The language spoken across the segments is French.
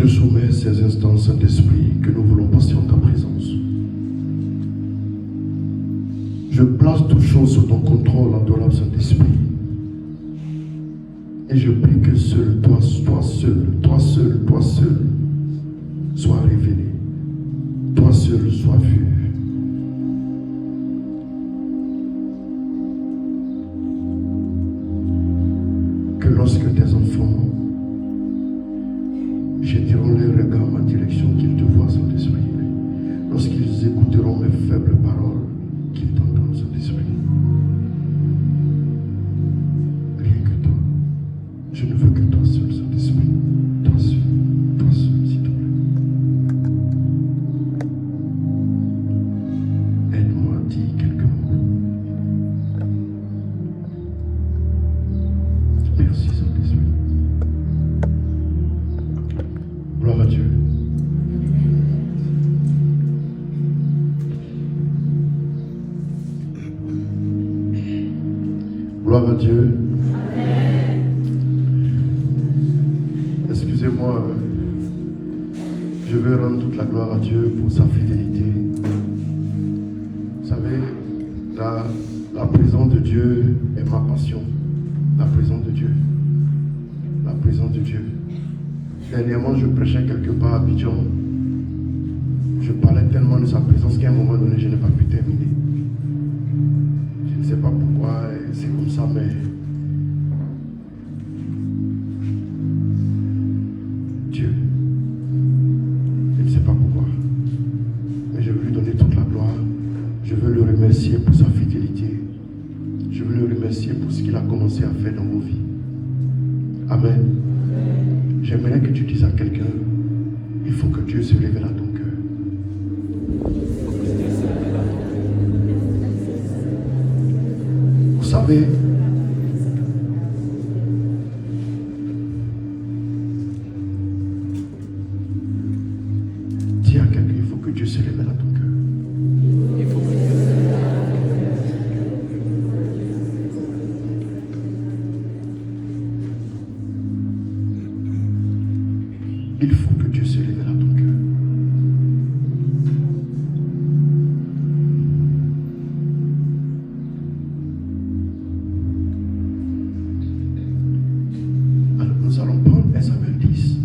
te soumets ces instants, Saint-Esprit, que nous voulons passer en ta présence. Je place toutes choses sous ton contrôle, adorable Saint-Esprit. Et je prie que seul, toi seul, sois révélé. Toi seul sois vu. Que lorsque tes enfants jeteront les regards en ma direction, qu'ils te voient, Saint-Esprit. Lorsqu'ils écouteront mes faibles paroles, qu'ils t'entendent, Saint-Esprit. Rien que toi. Je ne veux que toi seul, Saint-Esprit. Toi seul, s'il te plaît. Aide-moi à dire quelques mots. Merci, Saint-Esprit. Gloire à Dieu. Gloire à Dieu. donne toute la gloire à Dieu pour sa fidélité. Vous savez, la présence de Dieu est ma passion. La présence de Dieu. La présence de Dieu. Dernièrement, je prêchais quelque part à Abidjan. Je parlais tellement de sa présence qu'à un moment donné, je n'ai pas pu terminer. Je ne sais pas pourquoi, c'est comme ça, mais Dieu, je ne sais pas pourquoi, mais je veux lui donner toute la gloire. Je veux le remercier pour sa fidélité. Je veux le remercier pour ce qu'il a commencé à faire dans vos vies. Amen. J'aimerais que tu dises à quelqu'un, il faut que Dieu se révèle à ton cœur. Vous savez, dis à quelqu'un, il faut que Dieu se révèle à ton cœur. Il faut que Dieu se révèle à ton cœur. Alors nous allons prendre 1 Samuel 10.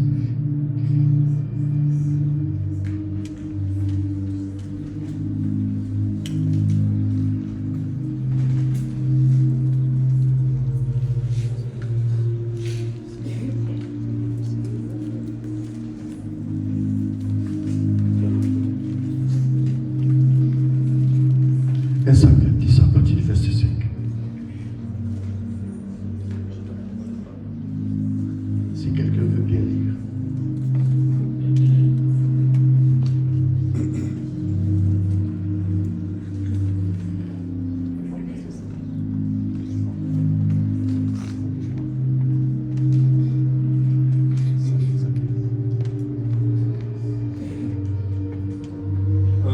Samuel 10 à partir du verset 5. Si quelqu'un veut bien lire.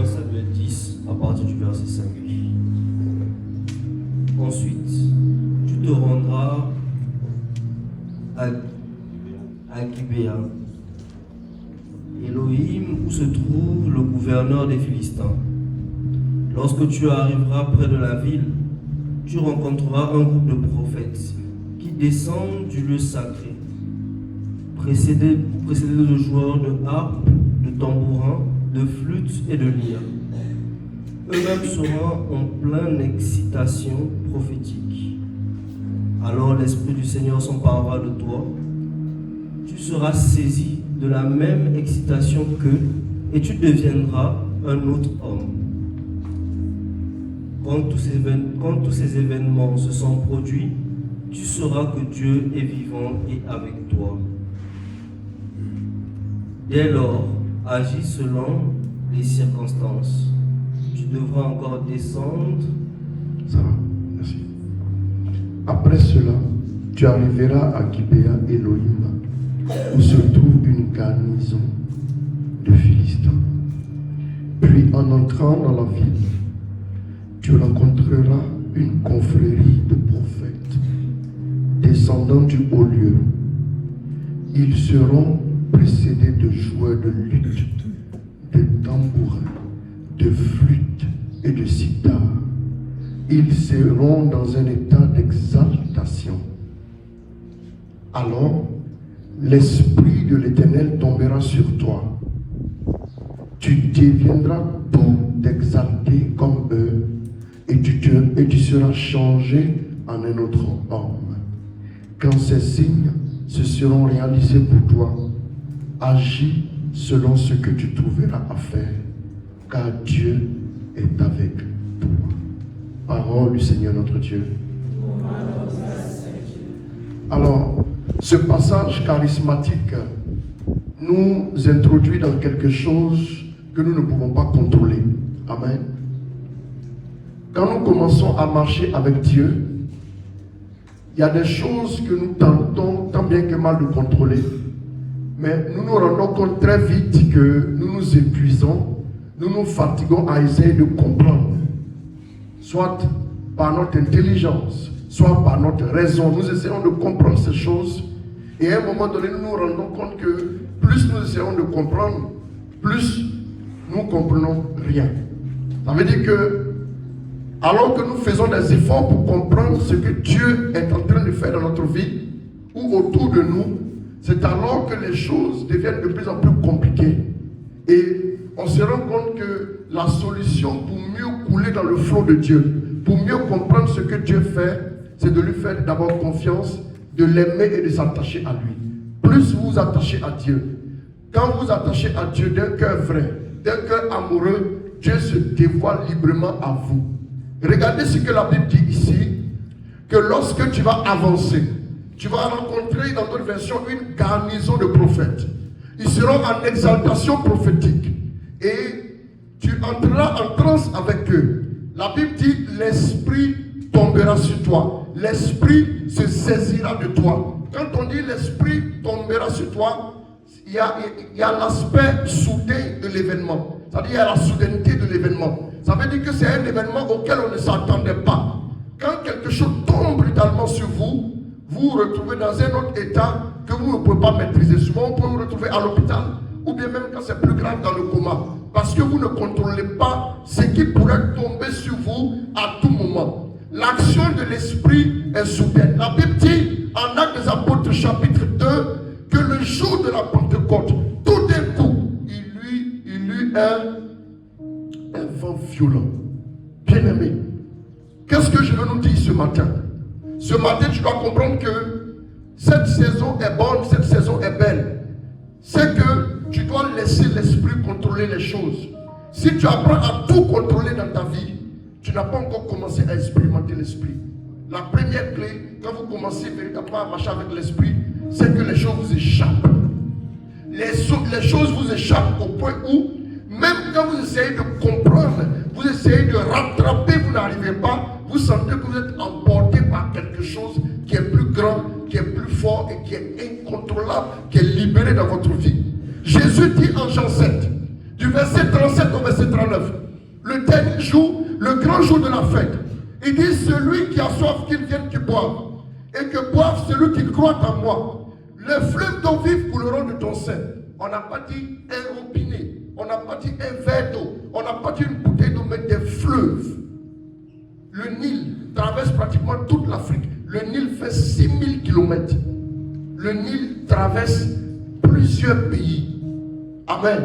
Samuel 10 à partir du verset 5. Ensuite, tu te rendras à Gibéa, Elohim, où se trouve le gouverneur des Philistins. Lorsque tu arriveras près de la ville, tu rencontreras un groupe de prophètes qui descendent du lieu sacré, précédés de joueurs de harpe, de tambourins, de flûtes et de lyres. Eux-mêmes seront en pleine excitation prophétique. Alors l'Esprit du Seigneur s'emparera de toi. Tu seras saisi de la même excitation qu'eux et tu deviendras un autre homme. Quand tous ces événements se sont produits, tu sauras que Dieu est vivant et avec toi. Dès lors, agis selon les circonstances. Tu devras encore descendre. Ça va, merci. Après cela, tu arriveras à Gibéa Elohim, où se trouve une garnison de Philistins. Puis en entrant dans la ville, tu rencontreras une confrérie de prophètes descendant du haut lieu. Ils seront précédés de joueurs de luth, de tambourins, de flûtes et de sitar. Ils seront dans un état d'exaltation. Alors, l'Esprit de l'Éternel tombera sur toi. Tu deviendras pour t'exalter comme eux et tu seras changé en un autre homme. Quand ces signes se seront réalisés pour toi, agis selon ce que tu trouveras à faire, car Dieu est avec toi. Parole du Seigneur notre Dieu. Alors, ce passage charismatique nous introduit dans quelque chose que nous ne pouvons pas contrôler. Amen. Quand nous commençons à marcher avec Dieu, il y a des choses que nous tentons tant bien que mal de contrôler. Mais nous nous rendons compte très vite que nous nous épuisons, nous nous fatiguons à essayer de comprendre. Soit par notre intelligence, soit par notre raison. Nous essayons de comprendre ces choses. Et à un moment donné, nous nous rendons compte que plus nous essayons de comprendre, plus nous comprenons rien. Ça veut dire que, alors que nous faisons des efforts pour comprendre ce que Dieu est en train de faire dans notre vie ou autour de nous, c'est alors que les choses deviennent de plus en plus compliquées. Et on se rend compte que la solution pour mieux couler dans le flot de Dieu, pour mieux comprendre ce que Dieu fait, c'est de lui faire d'abord confiance, de l'aimer et de s'attacher à lui. Plus vous vous attachez à Dieu, quand vous vous attachez à Dieu d'un cœur vrai, d'un cœur amoureux, Dieu se dévoile librement à vous. Regardez ce que la Bible dit ici, que lorsque tu vas avancer, tu vas rencontrer dans d'autres versions une garnison de prophètes. Ils seront en exaltation prophétique et tu entreras en transe avec eux. La Bible dit l'esprit tombera sur toi, l'esprit se saisira de toi. Quand on dit l'esprit tombera sur toi, il y a l'aspect soudain de l'événement. C'est-à-dire il y a la soudaineté de l'événement. Ça veut dire que c'est un événement auquel on ne s'attendait pas. Quand quelque chose tombe brutalement sur vous, vous vous retrouvez dans un autre état que vous ne pouvez pas maîtriser. Souvent, on peut vous retrouver à l'hôpital, ou bien même quand c'est plus grave dans le coma. Parce que vous ne contrôlez pas ce qui pourrait tomber sur vous à tout moment. L'action de l'esprit est soudaine. La Bible dit, en Actes des Apôtres, chapitre 2, que le jour de la Pentecôte, tout d'un coup, il eut un vent violent. Bien-aimé, qu'est-ce que je veux nous dire ce matin? Ce matin, tu dois comprendre que cette saison est bonne, cette saison est belle. C'est que tu dois laisser l'esprit contrôler les choses. Si tu apprends à tout contrôler dans ta vie, tu n'as pas encore commencé à expérimenter l'esprit. La première clé, quand vous commencez véritablement à marcher avec l'esprit, c'est que les choses vous échappent. Les choses vous échappent au point où, même quand vous essayez de comprendre, vous essayez de rattraper, vous n'arrivez pas, vous sentez que vous êtes emporté par quelque chose qui est plus grand, qui est plus fort et qui est incontrôlable, qui est libéré dans votre vie. Jésus dit en Jean 7, du verset 37 au verset 39, le dernier jour, le grand jour de la fête, il dit, celui qui a soif, qu'il vienne qui boive, et que boive celui qui croit en moi. Les fleuves d'eau vive couleront de ton sein. On n'a pas dit un robinet, on n'a pas dit un verre d'eau, on n'a pas dit une bouteille d'eau, mais des fleuves. Le Nil traverse pratiquement toute l'Afrique. Le Nil fait 6000 km. Le Nil traverse plusieurs pays. Amen.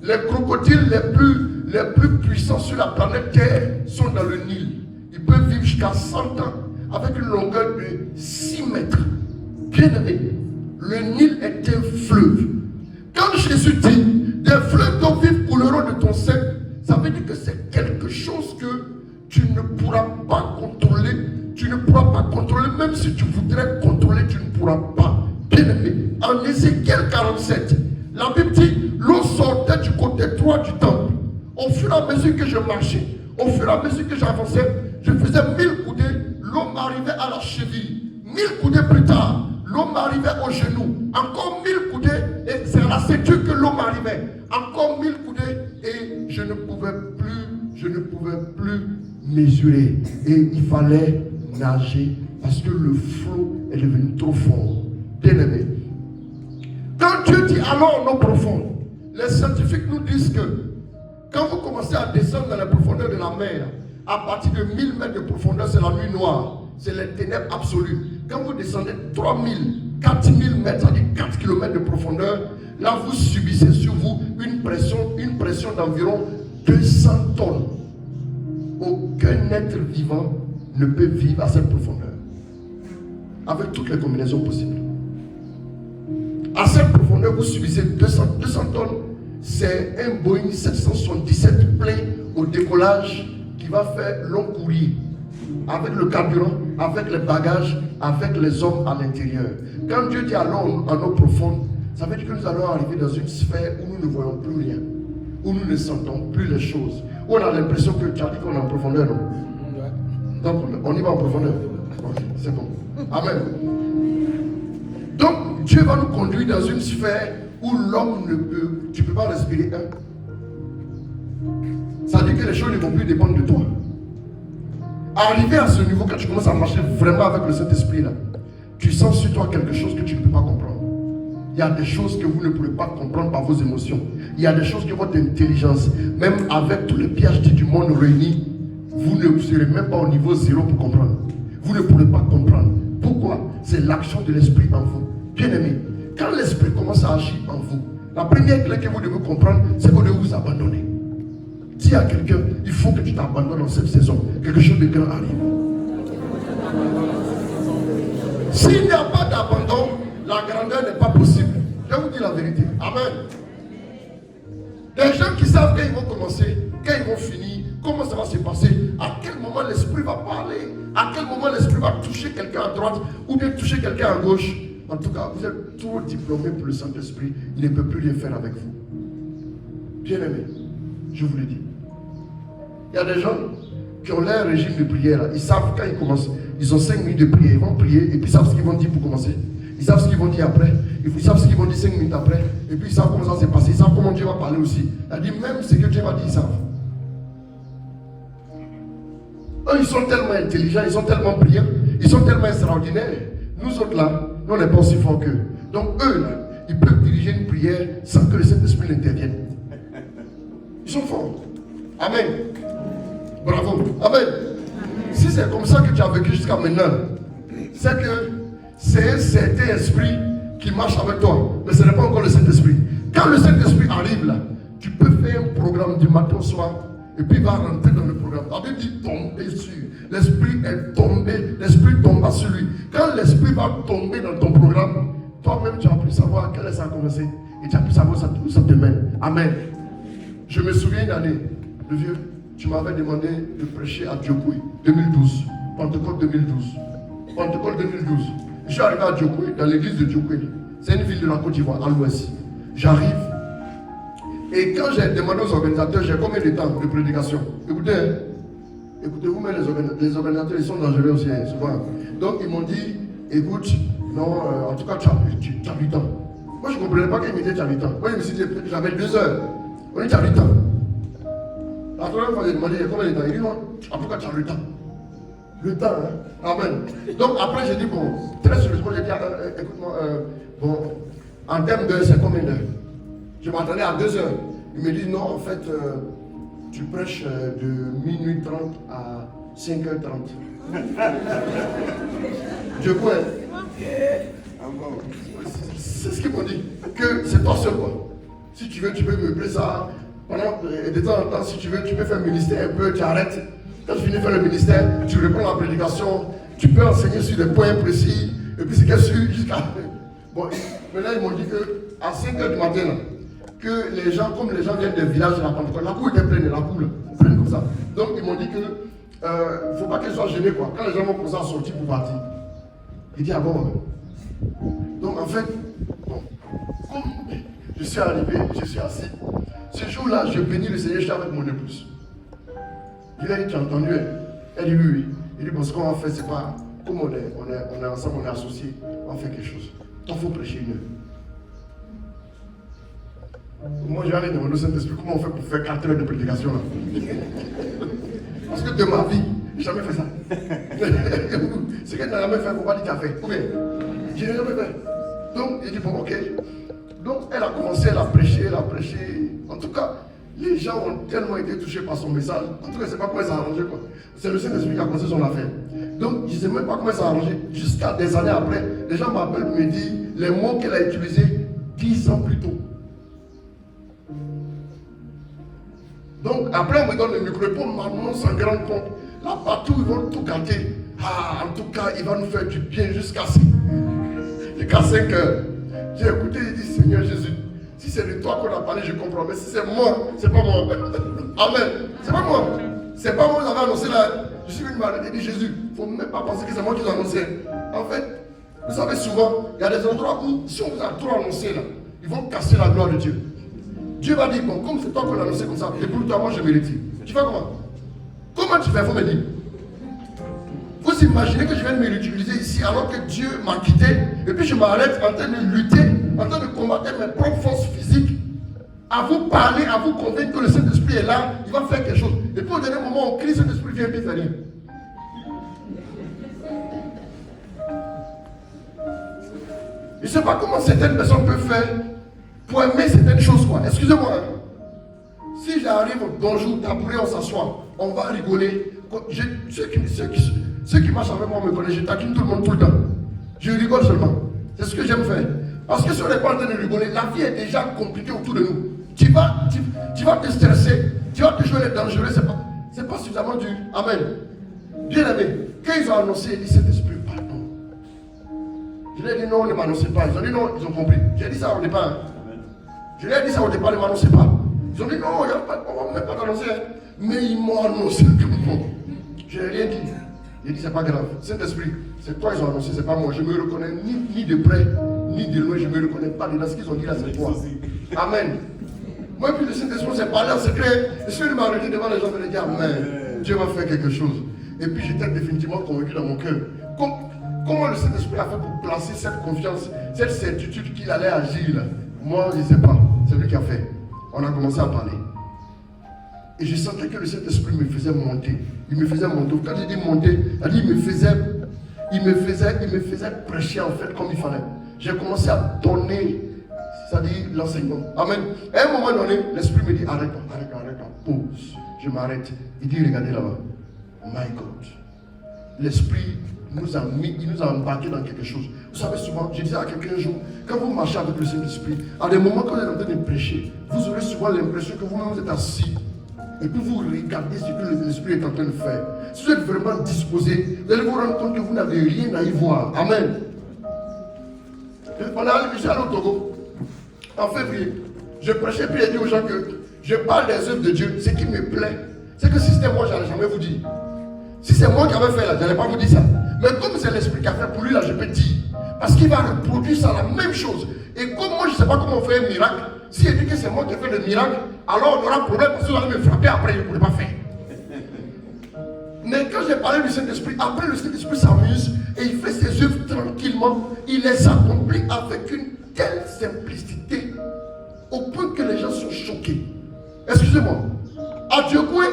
Les crocodiles les plus puissants sur la planète Terre sont dans le Nil. Ils peuvent vivre jusqu'à 100 ans avec une longueur de 6 mètres. Bien aimé, le Nil est un fleuve. Quand Jésus dit, des fleuves d'eau vive couleront de ton sein, ça veut dire que c'est quelque chose que tu ne pourras pas contrôler. Tu ne pourras pas contrôler, même si tu voudrais contrôler, tu ne pourras pas. Bien aimé, en Ézéchiel 47, la Bible dit, l'eau sortait du côté droit du temple. Au fur et à mesure que je marchais, au fur et à mesure que j'avançais, je faisais 1000 coudées, l'eau m'arrivait à la cheville. 1000 coudées plus tard, l'eau m'arrivait au genou. Encore 1000 coudées, et c'est à la ceinture que l'eau m'arrivait. Encore 1000 coudées, et je ne pouvais plus mesurer. Et il fallait nager parce que le flot est devenu trop fort. Bien aimé. Quand Dieu dit alors en eau profonde, les scientifiques nous disent que quand vous commencez à descendre dans la profondeur de la mer, à partir de 1000 mètres de profondeur, c'est la nuit noire, c'est les ténèbres absolues. Quand vous descendez 3000, 4000 mètres, c'est-à-dire 4 km de profondeur, là vous subissez sur vous une pression d'environ 200 tonnes. Aucun être vivant ne peut vivre à cette profondeur, avec toutes les combinaisons possibles. À cette profondeur, vous subissez 200 tonnes. C'est un Boeing 777 plein au décollage qui va faire long courrier, avec le carburant, avec les bagages, avec les hommes à l'intérieur. Quand Dieu dit allons en eau profonde, ça veut dire que nous allons arriver dans une sphère où nous ne voyons plus rien, où nous ne sentons plus les choses, où on a l'impression que tu as dit qu'on est en profondeur, non? Donc on y va en profondeur. Okay, c'est bon. Amen. Donc Dieu va nous conduire dans une sphère où l'homme tu ne peux pas respirer un. Ça veut dire que les choses ne vont plus dépendre de toi. Arrivé à ce niveau, quand tu commences à marcher vraiment avec le Saint-Esprit là, tu sens sur toi quelque chose que tu ne peux pas comprendre. Il y a des choses que vous ne pourrez pas comprendre par vos émotions. Il y a des choses que votre intelligence, même avec tous les PhD du monde réunis, vous ne serez même pas au niveau 0 pour comprendre. Vous ne pourrez pas comprendre. Pourquoi? C'est l'action de l'esprit en vous. Bien aimé, quand l'esprit commence à agir en vous, la première clé que vous devez comprendre, c'est que vous devez vous abandonner. Dis à quelqu'un, il faut que tu t'abandonnes en cette saison. Quelque chose de grand arrive. S'il n'y a pas d'abandon, la grandeur n'est pas possible. Je vous dis la vérité. Amen. Des gens qui savent quand ils vont commencer, quand ils vont finir, comment ça va se passer, à quel moment l'esprit va parler, à quel moment l'esprit va toucher quelqu'un à droite ou bien toucher quelqu'un à gauche. En tout cas, vous êtes trop diplômé pour le Saint-Esprit, il ne peut plus rien faire avec vous. Bien aimé, je vous le dis. Il y a des gens qui ont leur régime de prière, ils savent quand ils commencent, ils ont 5 minutes de prière, ils vont prier et puis ils savent ce qu'ils vont dire pour commencer. Ils savent ce qu'ils vont dire après, ils savent ce qu'ils vont dire 5 minutes après, et puis ils savent comment ça s'est passé, ils savent comment Dieu va parler aussi. C'est-à-dire même ce que Dieu va dire, ils savent. Eux, ils sont tellement intelligents, ils sont tellement brillants, ils sont tellement extraordinaires. Nous autres là, nous on n'est pas aussi forts qu'eux. Donc eux là, ils peuvent diriger une prière sans que le Saint-Esprit n'intervienne. Ils sont forts. Amen. Bravo. Amen. Si c'est comme ça que tu as vécu jusqu'à maintenant, c'est que c'est un certain esprit qui marche avec toi. Mais ce n'est pas encore le Saint-Esprit. Quand le Saint-Esprit arrive là, tu peux faire un programme du matin au soir et puis il va rentrer dans le programme. La Bible dit tomber sur. L'esprit est tombé, l'esprit tomba sur lui. Quand l'esprit va tomber dans ton programme, toi-même tu as pu savoir à quelle heure ça a commencé. Et tu as pu savoir où ça te mène. Amen. Je me souviens une année, le vieux, tu m'avais demandé de prêcher à Diokoui, 2012. Pentecôte 2012. Pentecôte 2012. Je suis arrivé à Diokoui, dans l'église de Diokoui. C'est une ville de la Côte d'Ivoire, à l'ouest. J'arrive. Et quand j'ai demandé aux organisateurs, j'ai combien de temps de prédication? Écoutez, écoutez, vous-même les organisateurs, ils sont dangereux aussi, hein, souvent. Donc ils m'ont dit, écoute, non, en tout cas, tu as 8 ans. Moi, je ne comprenais pas qu'ils me disaient tu as 8 ans. Moi, je me suis dit, j'avais 2 heures. On dit, tu as 8 ans. La troisième fois, j'ai demandé, combien de temps? Il dit, non, en tout cas, tu as le temps. Le temps, hein. Amen. Donc après, j'ai dit, bon, très sérieusement, j'ai dit, écoute-moi, bon, en termes d'heures, c'est combien d'heures? Je m'attendais à 2 heures. Il me dit, non, en fait, tu prêches de minuit 30 à 5h30. Je crois. C'est ce qu'ils m'ont dit. Que c'est toi seul, quoi. Si tu veux, tu peux meubler ça. Pendant de temps en temps, si tu veux, tu peux faire un ministère un peu, tu arrêtes. Quand tu finis de faire le ministère, tu reprends la prédication, tu peux enseigner sur des points précis, et puis c'est qu'elle suit jusqu'à. Bon, maintenant ils m'ont dit qu'à 5h du matin, là, que les gens, comme les gens viennent des villages de la Pentecôte, la cour était pleine, la cour, pleine comme ça. Donc ils m'ont dit que il ne faut pas qu'ils soient gênés, quoi. Quand les gens vont commencer à sortir pour partir. Il dit, ah bon. Donc en fait, bon, comme je suis arrivé, je suis assis. Ce jour-là, je bénis le Seigneur, j'étais avec mon épouse. Je lui ai dit, tu as entendu? Elle dit, oui, oui. Il dit, bon, ce qu'on va faire, c'est pas, comme on est ensemble, on est associés, on fait quelque chose. Il faut prêcher une heure. Moi, j'ai allé demander au Saint-Esprit, comment on fait pour faire 4 heures de prédication là? Parce que de ma vie, j'ai jamais fait ça. Ce que tu n'as jamais fait, il ne faut pas dire que tu as fait. Oui, je n'ai jamais fait. Donc, il dit, bon, ok. Donc, elle a commencé, elle a prêché. En tout cas, les gens ont tellement été touchés par son message. En tout cas, je ne sais pas comment ça a arrangé, quoi. C'est le Saint-Esprit qui a commencé son affaire. Donc, je ne sais même pas comment ça a arrangé. Jusqu'à des années après, les gens m'appellent et me disent les mots qu'elle a utilisés 10 ans plus tôt. Donc, après, on me donne le micro pour maintenant s'en rendre compte. Là, partout, ils vont tout gâter. Ah, en tout cas, il va nous faire du bien jusqu'à 5 heures. J'ai écouté, il dit, Seigneur Jésus, si c'est de toi qu'on a parlé, je comprends. Mais si c'est moi, c'est pas moi. Amen. C'est pas moi. C'est pas moi qui avez annoncé là. Je suis venu m'arrêter et dit, Jésus, il ne faut même pas penser que c'est moi qui l'ai annoncé. En fait, vous savez souvent, il y a des endroits où, si on vous a trop annoncé là, ils vont casser la gloire de Dieu. Dieu va dire, bon, comme c'est toi qu'on a annoncé comme ça, et pour toi, moi je me retire. Tu fais comment? Comment tu fais? Il faut me dire. Vous imaginez que je viens de me l'utiliser ici alors que Dieu m'a quitté et puis je m'arrête en train de lutter, en train de combattre mes propres forces physiques, à vous parler, à vous convaincre que le Saint-Esprit est là, il va faire quelque chose. Et puis au dernier moment, on crie, le Saint-Esprit vient et puis faire rien. ne sais pas comment certaines personnes peuvent faire pour aimer certaines choses, quoi. Excusez-moi. Si j'arrive, bonjour, tabouret, on s'assoit, on va rigoler. Ceux qui marchent avec moi me connaissent, je taquine tout le monde tout le temps. Je rigole seulement. C'est ce que j'aime faire. Parce que si on n'est pas en train de rigoler, la vie est déjà compliquée autour de nous. Tu vas te stresser, tu vas te jouer les dangereux, c'est pas suffisamment dur. Amen. Bien aimé, quand ils ont annoncé, il dit Saint-Esprit, pardon. Je leur ai dit non, ne m'annoncez pas. Ils ont dit non, ils ont compris. J'ai dit ça au départ. Je leur ai dit ça au départ, ne m'annoncez pas. Ils ont dit non, on ne va même pas t'annoncer. Mais ils m'ont annoncé comme bon. Je n'ai rien dit. J'ai dit c'est pas grave. Saint-Esprit, c'est toi ils ont annoncé, c'est pas moi. Je ne me reconnais ni de près, ni de loin. Je ne me reconnais pas dans ce qu'ils ont dit là, c'est toi. Amen. Moi, puis le Saint-Esprit s'est parlé en secret. Et si il m'a arrêté devant les gens, je me dis Amen. Dieu va faire quelque chose. Et puis j'étais définitivement convaincu dans mon cœur. Comment le Saint-Esprit a fait pour placer cette confiance, cette certitude qu'il allait agir là? Moi, je ne sais pas. C'est lui qui a fait. On a commencé à parler. Et je sentais que le Saint-Esprit me faisait monter. Il me faisait monter. Quand il dit monter, il me faisait prêcher en fait comme il fallait. J'ai commencé à donner, c'est-à-dire l'enseignement. Amen. À un moment donné, l'Esprit me dit arrête, pause. Je m'arrête. Il dit regardez là-bas. My God. L'Esprit nous a mis, il nous a embarqué dans quelque chose. Vous savez souvent, je disais à quelqu'un un jour, quand vous marchez avec le Saint-Esprit, à des moments quand vous êtes en train de prêcher, vous aurez souvent l'impression que vous-même vous êtes assis. Et puis vous regardez ce que l'Esprit est en train de faire. Si vous êtes vraiment disposé, vous allez vous rendre compte que vous n'avez rien à y voir. Amen. On est allé au Togo en février. Je prêchais puis j'ai dit aux gens que je parle des œuvres de Dieu. Ce qui me plaît, c'est que si c'était moi, je n'allais jamais vous dire. Si c'est moi qui avais fait là, je n'allais pas vous dire ça. Mais comme c'est l'Esprit qui a fait pour lui là, je peux dire. Parce qu'il va reproduire ça, la même chose. Et comme moi, je ne sais pas comment on fait un miracle, si il dit que c'est moi qui ai fait le miracle, alors on aura un problème parce que vous allez me frapper après, je ne pourrai pas faire. Mais quand j'ai parlé du Saint-Esprit, après le Saint-Esprit s'amuse et il fait ses œuvres tranquillement, il les accomplit avec une telle simplicité au point que les gens sont choqués. Excusez-moi. À Diogoué,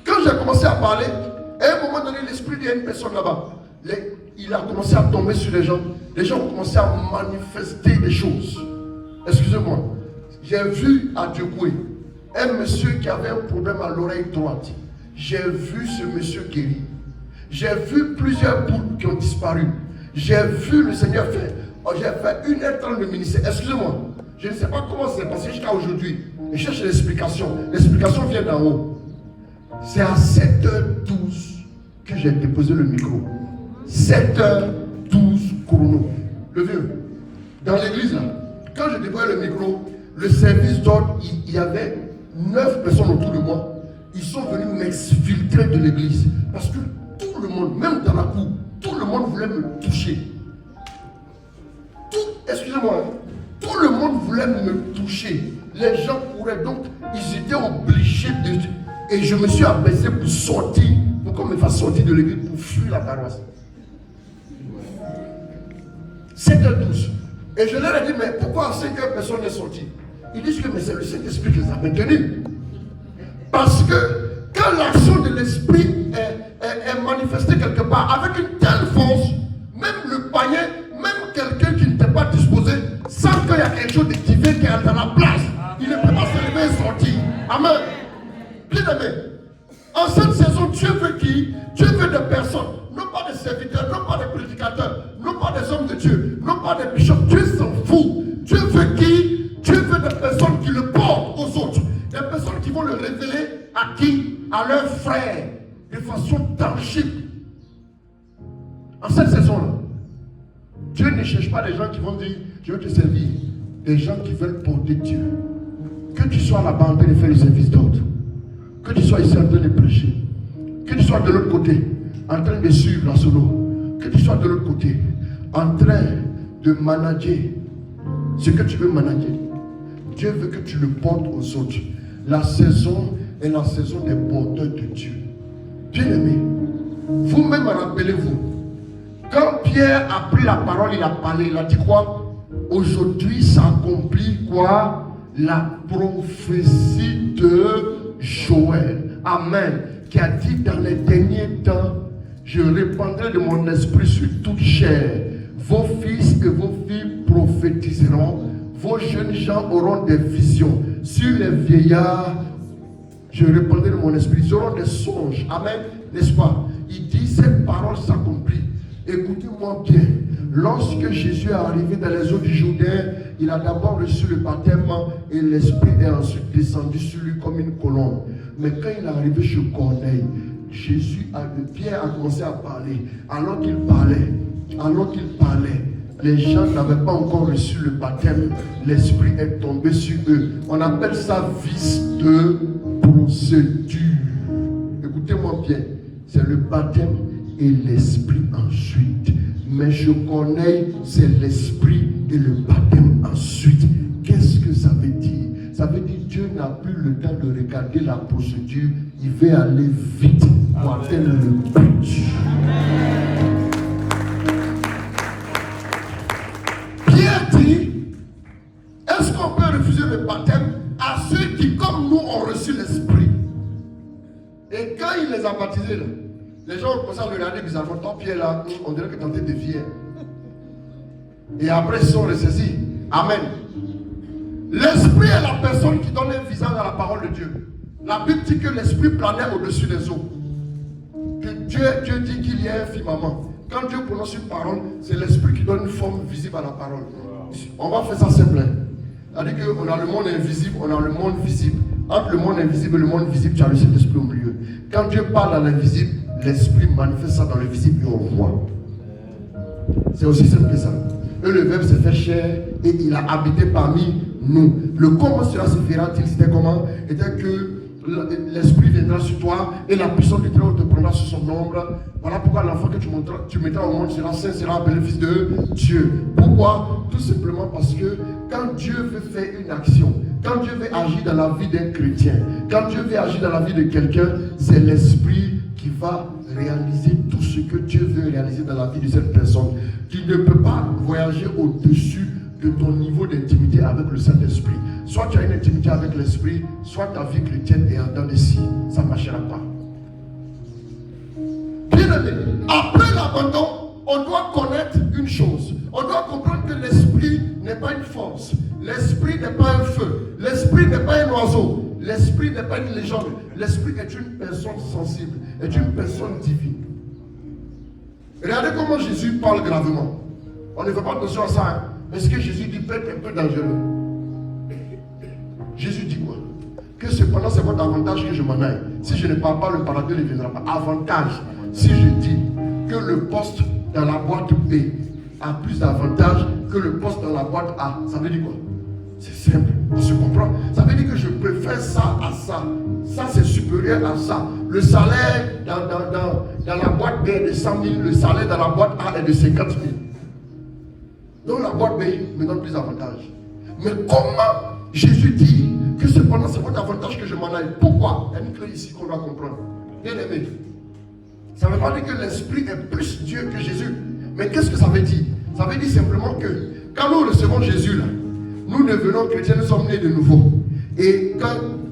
quand j'ai commencé à parler, à un moment donné, l'Esprit dit à une personne là-bas, il a commencé à tomber sur les gens ont commencé à manifester des choses. Excusez-moi. J'ai vu à Diogoué un monsieur qui avait un problème à l'oreille droite. J'ai vu ce monsieur guéri. J'ai vu plusieurs boules qui ont disparu. J'ai vu le Seigneur faire. J'ai fait 1h30 de ministère. Excusez-moi. Je ne sais pas comment c'est passé jusqu'à aujourd'hui. Je cherche l'explication. L'explication vient d'en haut. C'est à 7h12 que j'ai déposé le micro. 7h12 chrono. Le vieux. Dans l'église là, quand je déposais le micro, le service d'ordre, il y avait 9 personnes autour de moi. Ils sont venus m'exfiltrer de l'église. Parce que tout le monde, même dans la cour, tout le monde voulait me toucher. Excusez-moi, tout le monde voulait me toucher. Les gens couraient, donc ils étaient obligés de... Et je me suis abaissé pour sortir, pour qu'on me fasse sortir de l'église, pour fuir la paroisse. 7h12. Et je leur ai dit, mais pourquoi à 5h personne n'est sorti? Ils disent que c'est le Saint-Esprit qui les a maintenus. Parce que quand l'action de l'Esprit est manifestée quelque part avec une telle force, même le païen, même quelqu'un qui n'était pas disposé, sans qu'il y a quelque chose de divin qui est dans la place, il ne peut pas se lever et sortir. Amen. Bien aimé, en cette saison, Dieu veut qui? Dieu veut des personnes, non pas des serviteurs, non pas des prédicateurs, non pas des hommes de Dieu, non pas des bishops. Dieu s'en fout. Dieu veut qui? Dieu veut des personnes qui le portent aux autres. Des personnes qui vont le révéler à qui? À leurs frères, de façon tangible. En cette saison-là, Dieu ne cherche pas des gens qui vont dire je veux te servir. Des gens qui veulent porter Dieu. Que tu sois là-bas en train de faire le service d'autres. Que tu sois ici en train de prêcher. Que tu sois de l'autre côté en train de suivre la solo. Que tu sois de l'autre côté en train de manager ce que tu veux manager. Dieu veut que tu le portes aux autres. La saison est la saison des porteurs de Dieu. Bien-aimés, vous-même rappelez-vous, quand Pierre a pris la parole, il a parlé, il a dit quoi? Aujourd'hui s'accomplit quoi? La prophétie de Joël. Amen. Qui a dit dans les derniers temps, je répandrai de mon esprit sur toute chair. Vos fils et vos filles prophétiseront. prophétiseront, vos jeunes gens auront des visions. Sur les vieillards, je répondrai de mon esprit, ils auront des songes. Amen, n'est-ce pas? Il dit, ces paroles s'accomplissent. Écoutez-moi bien. Lorsque Jésus est arrivé dans les eaux du Jourdain, il a d'abord reçu le baptême et l'Esprit est ensuite descendu sur lui comme une colombe. Mais quand il est arrivé chez Corneille, Pierre a commencé à parler. Alors qu'il parlait, les gens n'avaient pas encore reçu le baptême. L'Esprit est tombé sur eux. On appelle ça vice de procédure. Écoutez-moi bien, c'est le baptême et l'Esprit ensuite. Mais je connais, c'est l'Esprit et le baptême ensuite. Qu'est-ce que ça veut dire? Ça veut dire que Dieu n'a plus le temps de regarder la procédure. Il veut aller vite pour atteindre le but. Pierre dit, est-ce qu'on peut refuser le baptême à ceux qui, comme nous, ont reçu l'Esprit? Et quand il les a baptisés, là, les gens ont commencé à le regarder bizarrement. Ton Pierre là, on dirait que tu es dévié. Et après, ils sont ressaisis. Amen. L'Esprit est la personne qui donne un visage à la parole de Dieu. La Bible dit que l'Esprit planait au-dessus des eaux. Que Dieu dit qu'il y a un firmament. Quand Dieu prononce une parole, c'est l'Esprit qui donne une forme visible à la parole. On va faire ça simple. C'est-à-dire qu'on a le monde invisible, on a le monde visible. Entre le monde invisible et le monde visible, tu as le Saint-Esprit au milieu. Quand Dieu parle à l'invisible, l'Esprit manifeste ça dans le visible et on voit. C'est aussi simple que ça. Et le Verbe s'est fait chair et il a habité parmi nous. Le comment cela se fera-t-il? C'était comment? Était que l'Esprit viendra sur toi et la puissance du Très-Haut te prendra sous son ombre. Voilà pourquoi l'enfant que tu mettras au monde sera saint, sera appelé fils de Dieu. Pourquoi? Tout simplement parce que quand Dieu veut faire une action, quand Dieu veut agir dans la vie d'un chrétien, quand Dieu veut agir dans la vie de quelqu'un, c'est l'Esprit qui va réaliser tout ce que Dieu veut réaliser dans la vie de cette personne. Tu ne peux pas voyager au-dessus de ton niveau d'intimité avec le Saint-Esprit. Soit tu as une intimité avec l'Esprit, soit ta vie chrétienne est en dents de scie. Ça ne marchera pas. Bien aimé, après l'abandon, on doit connaître une chose. On doit comprendre que l'Esprit n'est pas une force. L'Esprit n'est pas un feu. L'Esprit n'est pas un oiseau. L'Esprit n'est pas une légende. L'Esprit est une personne sensible, est une personne divine. Regardez comment Jésus parle gravement. On ne fait pas attention à ça. Hein? Mais ce que Jésus dit peut être un peu dangereux. Jésus dit quoi? Que cependant c'est votre avantage que je m'en aille. Si je ne parle pas, le paradis ne viendra pas. Avantage. Si je dis que le poste dans la boîte B a plus d'avantages que le poste dans la boîte A, ça veut dire quoi? C'est simple, on se comprend. Ça veut dire que je préfère ça à ça. Ça c'est supérieur à ça. Le salaire dans la boîte B est de 100 000, le salaire dans la boîte A est de 50 000. Donc la boîte B me donne plus d'avantages. Mais comment Jésus dit que cependant c'est votre avantage que je m'en aille? Pourquoi? Il y a une clé ici qu'on doit comprendre. Bien aimé, ça ne veut pas dire que l'Esprit est plus Dieu que Jésus. Mais qu'est-ce que ça veut dire? Ça veut dire simplement que quand nous recevons Jésus là, nous devenons chrétiens, nous sommes nés de nouveau. Et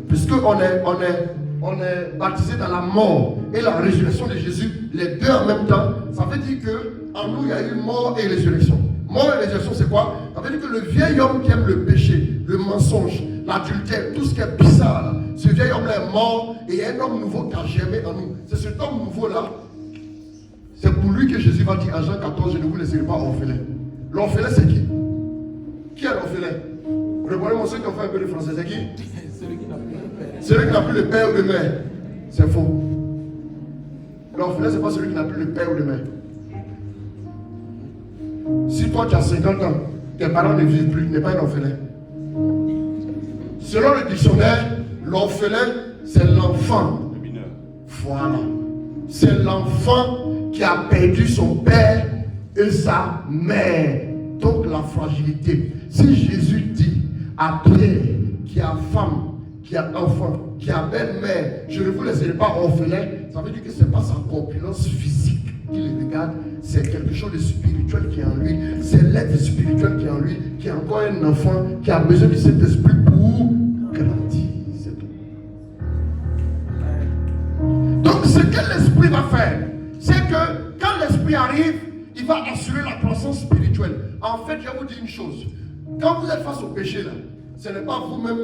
puisqu'on est baptisé dans la mort et la résurrection de Jésus, les deux en même temps, ça veut dire qu'en nous il y a eu mort et résurrection. Mort et résurrection, c'est quoi? Ça veut dire que le vieil homme qui aime le péché, le mensonge, l'adultère, tout ce qui est bizarre, ce vieil homme-là est mort et il y a un homme nouveau qui a germé en nous. C'est cet homme nouveau-là, c'est pour lui que Jésus va dire à Jean 14, je ne vous laisserai pas orphelin. L'orphelin, c'est qui? Qui est l'orphelin? Répondez-moi ceux qui ont fait un peu de français, c'est qui? Celui qui n'a plus le père ou de mère. C'est faux. L'orphelin, ce n'est pas celui qui n'a plus le père ou de mère. Si toi tu as 50 ans, tes parents ne vivent plus, tu n'es pas un orphelin. Selon le dictionnaire, l'orphelin, c'est l'enfant. Voilà. C'est l'enfant qui a perdu son père et sa mère. Donc la fragilité. Si Jésus dit à Pierre, qui a femme, qui a enfant, qui a belle-mère, je ne vous laisserai pas orphelin, ça veut dire que ce n'est pas sa corpulence physique qui le regarde, c'est quelque chose de spirituel qui est en lui, c'est l'être spirituel qui est en lui, qui est encore un enfant, qui a besoin de cet esprit pour grandir. C'est tout. Donc ce que l'esprit va faire, c'est que quand l'esprit arrive, il va assurer la croissance spirituelle. En fait, je vais vous dire une chose. Quand vous êtes face au péché, là, ce n'est pas vous-même,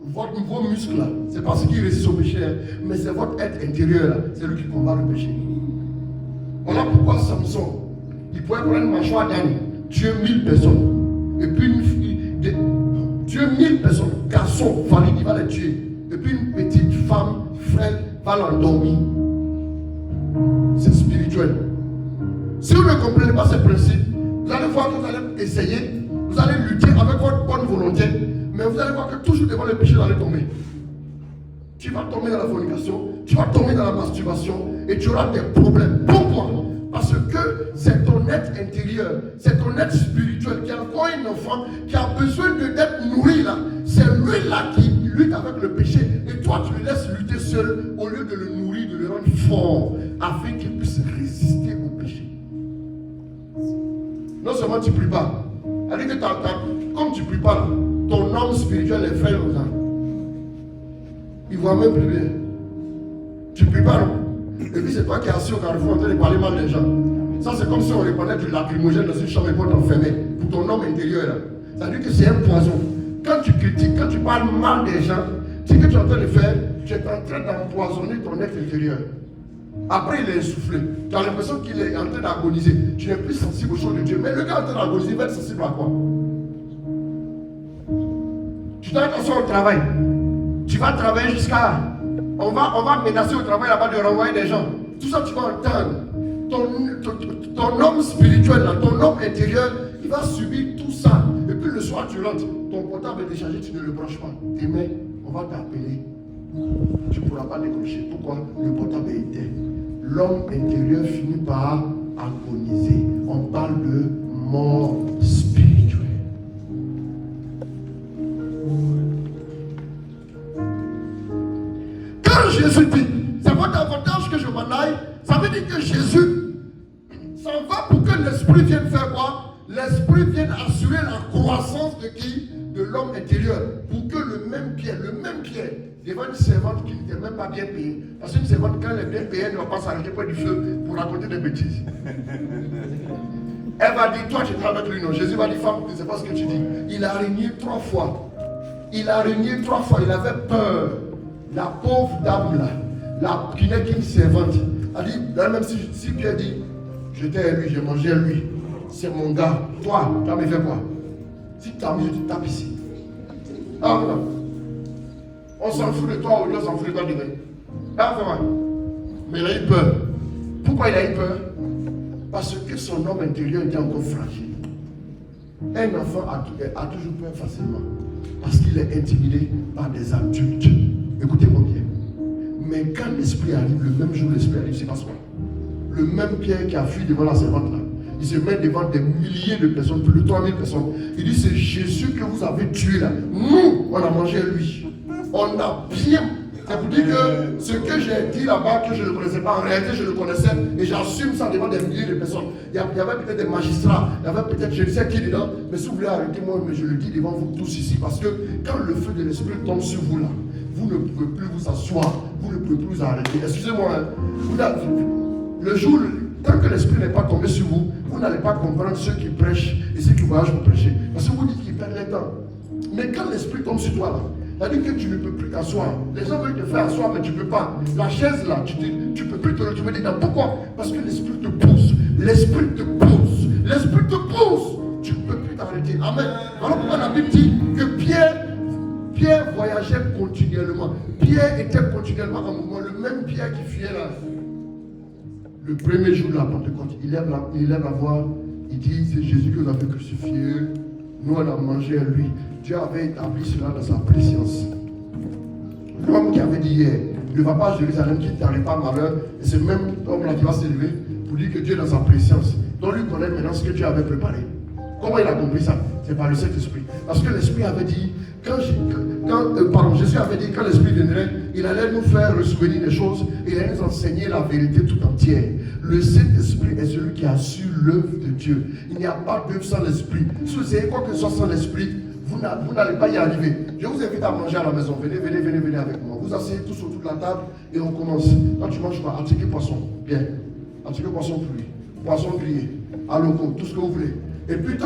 vos muscles, là, c'est parce qu'ils résistent au péché, hein, mais c'est votre être intérieur, là, c'est lui qui combat le péché. Voilà pourquoi Samson, il pouvait prendre une mâchoire d'âne, tuer 1000 personnes, et puis une fille, tuer 1000 personnes, garçons, famille, il va les tuer, et puis une petite femme, frêle, va l'endormir. C'est spirituel. Si vous ne comprenez pas ces principes, vous allez voir que vous allez essayer, vous allez lutter avec votre bonne volonté, mais vous allez voir que toujours devant le péché, vous allez tomber. Tu vas tomber dans la fornication, tu vas tomber dans la masturbation et tu auras des problèmes. Pourquoi? Parce que c'est ton être intérieur, c'est ton être spirituel qui a encore un enfant qui a besoin d'être nourri là. C'est lui là qui lutte avec le péché et toi tu le laisses lutter seul au lieu de le nourrir, de le rendre fort afin qu'il puisse résister au péché. Non seulement tu ne pries pas, c'est-à-dire que comme tu ne pries pas là, ton homme spirituel est frêle aux âmes. Il ne voit même plus bien. Tu ne pries pas, non? Et puis c'est toi qui es assis au carrefour en train de parler mal des gens. Ça c'est comme si on répandait du lacrymogène dans une chambre et qu'on t'enfermait pour ton homme intérieur là. Ça veut dire que c'est un poison. Quand tu critiques, quand tu parles mal des gens, ce que tu es en train de faire, tu es en train d'empoisonner ton être intérieur. Après il est essoufflé. Tu as l'impression qu'il est en train d'agoniser. Tu n'es plus sensible aux choses de Dieu. Mais le gars en train d'agoniser, il va être sensible à quoi? Tu dois être au travail. Tu vas travailler jusqu'à... On va menacer au travail là-bas de renvoyer des gens. Tout ça, tu vas entendre. Ton homme spirituel, là, ton homme intérieur, il va subir tout ça. Et puis le soir, tu rentres. Ton portable est déchargé, tu ne le branches pas. Demain, on va t'appeler. Tu ne pourras pas décrocher. Pourquoi? Le portable est éteint. L'homme intérieur finit par agoniser. On parle de mort spirituelle. Jésus dit, c'est votre avantage que je m'en aille. Ça veut dire que Jésus s'en va pour que l'esprit vienne faire quoi? L'esprit vienne assurer la croissance de qui? De l'homme intérieur. Pour que le même Pierre, devant une servante qui n'était même pas bien payée. Parce qu'une servante, quand elle est bien payée, elle ne va pas s'arrêter près du feu pour raconter des bêtises. Elle va dire, toi tu travailles avec lui, non? Jésus va dire, femme, je ne sais pas ce que tu dis. Il a régné 3 fois. Il avait peur. La pauvre dame là, qui n'est qu'une servante, a dit, même si Pierre dit, j'étais à lui, j'ai mangé à lui, c'est mon gars, toi, tu as me fait quoi? Si tu as mis, je te tape ici. Ah voilà. On s'en fout de toi, ou on s'en fout de toi demain. Ah voilà. Mais il a eu peur. Pourquoi il a eu peur? Parce que son homme intérieur était encore fragile. Un enfant a toujours peur facilement. Parce qu'il est intimidé par des adultes. Écoutez-moi bien. Mais quand l'esprit arrive, le même jour l'esprit arrive, c'est pas quoi? Le même Pierre qui a fui devant la servante là, il se met devant des milliers de personnes, plus de 3000 personnes. Il dit, c'est Jésus que vous avez tué là. Nous, on a mangé lui. On a bien. Ça veut dire que ce que j'ai dit là-bas, que je ne connaissais pas, en réalité je le connaissais, et j'assume ça devant des milliers de personnes. Il y avait peut-être des magistrats, il y avait peut-être je ne sais qui dedans, mais si vous voulez arrêter moi, mais je le dis devant vous tous ici, parce que quand le feu de l'esprit tombe sur vous là, vous ne pouvez plus vous asseoir, vous ne pouvez plus vous arrêter. Excusez-moi, hein, le jour, tant que l'esprit n'est pas tombé sur vous, vous n'allez pas comprendre ceux qui prêchent et ceux qui voyagent pour prêcher. Parce que vous dites qu'ils perdent le temps. Mais quand l'esprit tombe sur toi là, c'est-à-dire que tu ne peux plus t'asseoir. Les gens veulent te faire asseoir, mais tu ne peux pas. La chaise là, tu ne peux plus te retrouver dedans. Pourquoi? Parce que l'esprit te pousse. L'esprit te pousse. L'esprit te pousse. Tu ne peux plus t'arrêter. Amen. Alors pourquoi la Bible dit que Pierre voyageait continuellement. Pierre était continuellement en mouvement. Le même Pierre qui fuyait là. Le premier jour de la Pentecôte, il lève la voix. Il dit, c'est Jésus que vous avez crucifié. Nous, on a mangé à lui. Dieu avait établi cela dans sa préscience. L'homme qui avait dit hier, ne va pas à Jérusalem qui ne t'arrive pas malheur. Et c'est même homme-là qui va s'élever pour dire que Dieu est dans sa préscience. Donc lui connaît maintenant ce que Dieu avait préparé. Comment il a compris ça? C'est par le Saint-Esprit. Parce que l'Esprit avait dit, Jésus avait dit, quand l'Esprit viendrait, il allait nous faire ressouvenir des choses et il allait nous enseigner la vérité tout entière. Le Saint-Esprit est celui qui assure l'œuvre de Dieu. Il n'y a pas d'œuvre sans l'Esprit. Si vous avez quoi que ce soit sans l'Esprit, vous n'allez pas y arriver. Je vous invite à manger à la maison. Venez avec moi. Vous asseyez tous autour de la table et on commence. Quand tu manges quoi? Antiqué poisson. Bien. Antiqué poisson cuit. Poisson grillé. À l'eau, tout ce que vous voulez. Et puis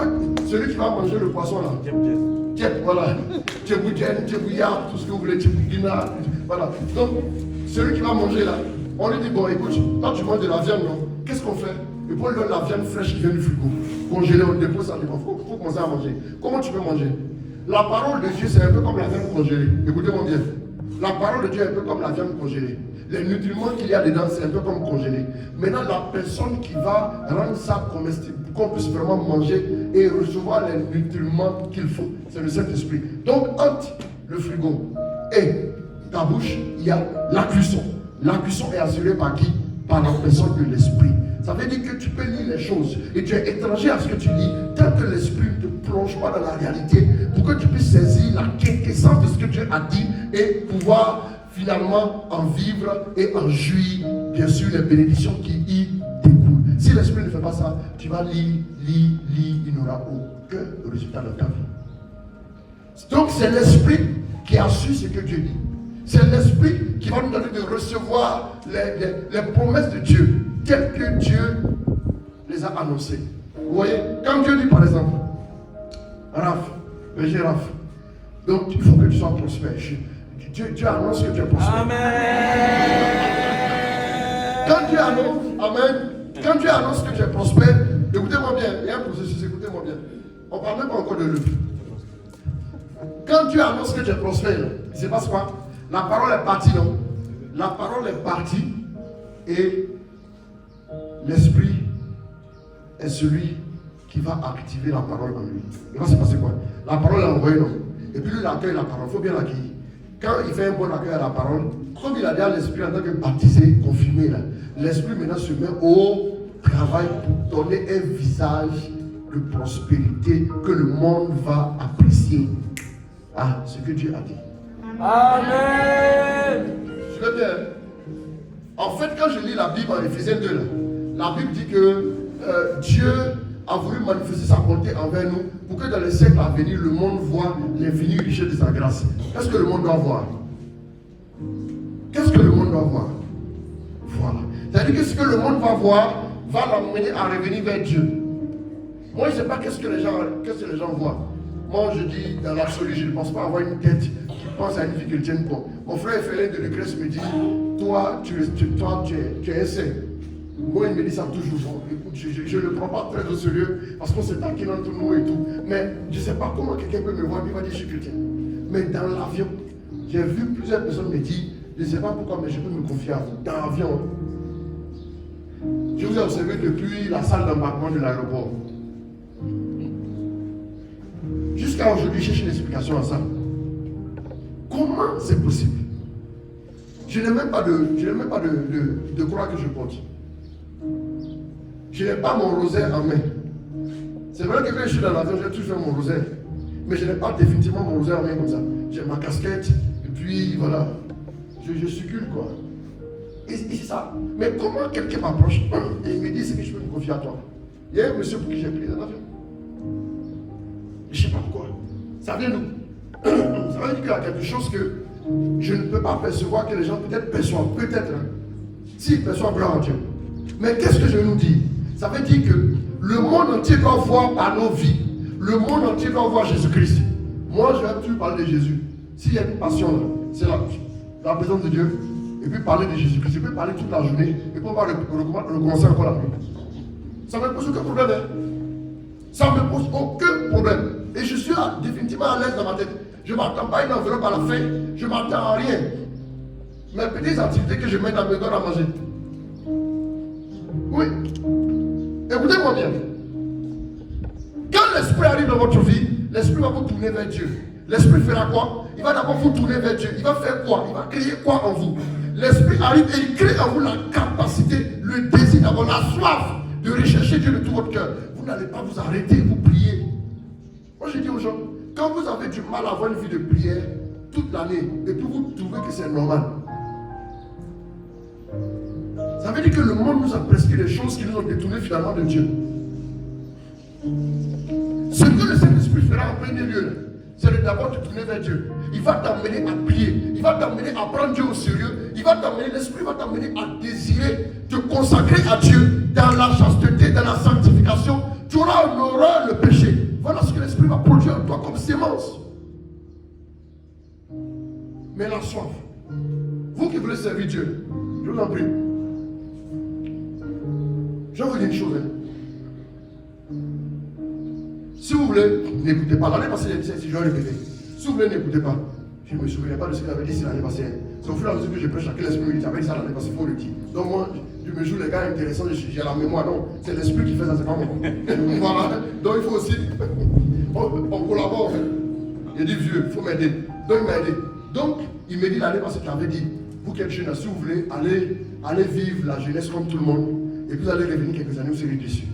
celui qui va manger le poisson là, Djep, voilà, Djeboujen, Djebouya, tout ce que vous voulez, Djebougina, voilà. Donc, celui qui va manger là, on lui dit, bon écoute, toi tu manges de la viande, non? Qu'est-ce qu'on fait? Et pour lui donner la viande fraîche qui vient du frigo, congelée, on dépose ça, il faut commencer à manger. Comment tu peux manger? La parole de Dieu, c'est un peu comme la viande congelée. Écoutez-moi bien. La parole de Dieu est un peu comme la viande congelée. Les nutriments qu'il y a dedans, c'est un peu comme congelé. Maintenant, la personne qui va rendre ça comestible, qu'on puisse vraiment manger et recevoir les nutriments qu'il faut, c'est le Saint-Esprit. Donc, entre le frigo et ta bouche, il y a la cuisson. La cuisson est assurée par qui? Par la personne de l'Esprit. Ça veut dire que tu peux lire les choses et tu es étranger à ce que tu lis, tant que l'Esprit ne te plonge pas dans la réalité, pour que tu puisses saisir la quintessence de ce que Dieu a dit et pouvoir finalement en vivre et en jouir, bien sûr, les bénédictions qui y découlent. Si l'Esprit ne fait pas ça, tu vas lire, il n'aura aucun résultat dans ta vie. Donc c'est l'Esprit qui a su ce que Dieu dit. C'est l'Esprit qui va nous donner de recevoir les promesses de Dieu, telles que Dieu les a annoncées. Vous voyez, quand Dieu dit par exemple, Raph, berger Raph, donc il faut que tu sois prospère. Dieu annonce que tu es prospère. Amen. Quand Dieu annonce, amen, quand Dieu annonce que tu es prospère, écoutez-moi bien, il y a un processus, écoutez-moi bien. On ne parle même pas encore de l'œuvre. Quand Dieu annonce que tu es prospère, il se passe quoi? La parole est partie, non? La parole est partie et l'Esprit est celui qui va activer la parole en lui. Et là, c'est passé quoi? La parole est envoyée, non? Et puis lui, il accueille la parole, il faut bien l'accueillir. Quand il fait un bon accueil à la parole, comme il a déjà l'Esprit en tant que baptisé, confirmé, là, l'Esprit maintenant se met au travail pour donner un visage de prospérité que le monde va apprécier à ce que Dieu a dit. Amen. Je veux bien. En fait, quand je lis la Bible en Éphésiens 2, là, la Bible dit que Dieu a voulu manifester sa bonté envers nous pour que dans les siècles à venir, le monde voit l'infinie richesse de sa grâce. Qu'est-ce que le monde doit voir? Qu'est-ce que le monde doit voir? Voilà. C'est-à-dire que ce que le monde va voir va l'amener à revenir vers Dieu. Moi, je ne sais pas qu'est-ce que les gens voient. Moi, je dis, dans l'absolu, je ne pense pas avoir une tête qui pense à une vie chrétienne. Mon frère Félin de Leclerc me dit, toi, tu es un saint. Moi, il me dit ça toujours. Écoute, je ne le prends pas très au sérieux parce qu'on s'est taqué entre nous et tout. Mais je ne sais pas comment quelqu'un peut me voir et va dire je suis chrétien. Mais dans l'avion, j'ai vu plusieurs personnes me dire, je ne sais pas pourquoi, mais je peux me confier à vous. Dans l'avion, je vous ai observé depuis la salle d'embarquement de l'aéroport. Jusqu'à aujourd'hui, je cherche une explication à ça. Comment c'est possible? Je n'ai même pas de croix que je porte. Je n'ai pas mon rosaire en main. C'est vrai que quand je suis dans l'avion, j'ai toujours fait mon rosaire. Mais je n'ai pas définitivement mon rosaire en main comme ça. J'ai ma casquette, et puis voilà. Je circule quoi. Et c'est ça. Mais comment quelqu'un m'approche et il me dit c'est que je peux me confier à toi? Il y a un monsieur pour qui j'ai pris dans l'avion. Je ne sais pas pourquoi. Ça vient d'où? Ça veut dire qu'il y a quelque chose que je ne peux pas percevoir, que les gens peut-être perçoivent. Peut-être. Hein. S'ils perçoivent, gloire à Dieu. Mais qu'est-ce que je nous dis? Ça veut dire que le monde entier doit voir par nos vies. Le monde entier doit voir Jésus-Christ. Moi, je vais toujours parler de Jésus. S'il y a une passion là, c'est la présence de Dieu. Et puis parler de Jésus-Christ. Je peux parler toute la journée. Et puis on va recommencer encore la nuit. Ça ne me pose aucun problème. Hein? Ça ne me pose aucun problème. Et je suis définitivement à l'aise dans ma tête. Je ne m'attends pas à une enveloppe à la fin. Je ne m'attends à rien. Mes petites activités que je mets dans mes dons à manger. Oui. Écoutez-moi bien. Quand l'Esprit arrive dans votre vie, l'Esprit va vous tourner vers Dieu. L'Esprit fera quoi? Il va d'abord vous tourner vers Dieu. Il va faire quoi? Il va créer quoi en vous? L'Esprit arrive et il crée en vous la capacité, le désir d'avoir la soif de rechercher Dieu de tout votre cœur. Vous n'allez pas vous arrêter, vous prier. Moi je dis aux gens, quand vous avez du mal à avoir une vie de prière toute l'année, et puis vous trouvez que c'est normal, ça veut dire que le monde nous a prescrit des choses qui nous ont détourné finalement de Dieu. Ce que le Saint-Esprit fera en premier lieu, c'est de d'abord te tourner vers Dieu. Il va t'amener à prier, il va t'amener à prendre Dieu au sérieux, l'Esprit va t'amener à désirer te consacrer à Dieu dans la chasteté, dans la sanctification. Tu auras un horreur le mais la soif. Vous qui voulez servir Dieu, je vous en prie. Je vais vous dire une chose. Si vous voulez, n'écoutez pas. L'année passée, si je vais répéter. Si vous voulez, n'écoutez pas. Je ne me souviens pas de ce qu'il avait dit l'année passée. C'est au fur et à mesure que je prêche à quel esprit il avait dit ça l'année passée, il faut le dire. Donc moi, je me joue les gars intéressants, j'ai la mémoire. Non, c'est l'esprit qui fait ça, c'est pas moi. Voilà. Donc il faut aussi, on collabore. Il dit vieux, il faut m'aider. Donc il m'a aidé. Donc il m'a dit l'année passée qu'il avait dit, vous qui êtes jeunes, si vous voulez, allez vivre la jeunesse comme tout le monde. Et puis vous allez revenir quelques années, vous serez déçus.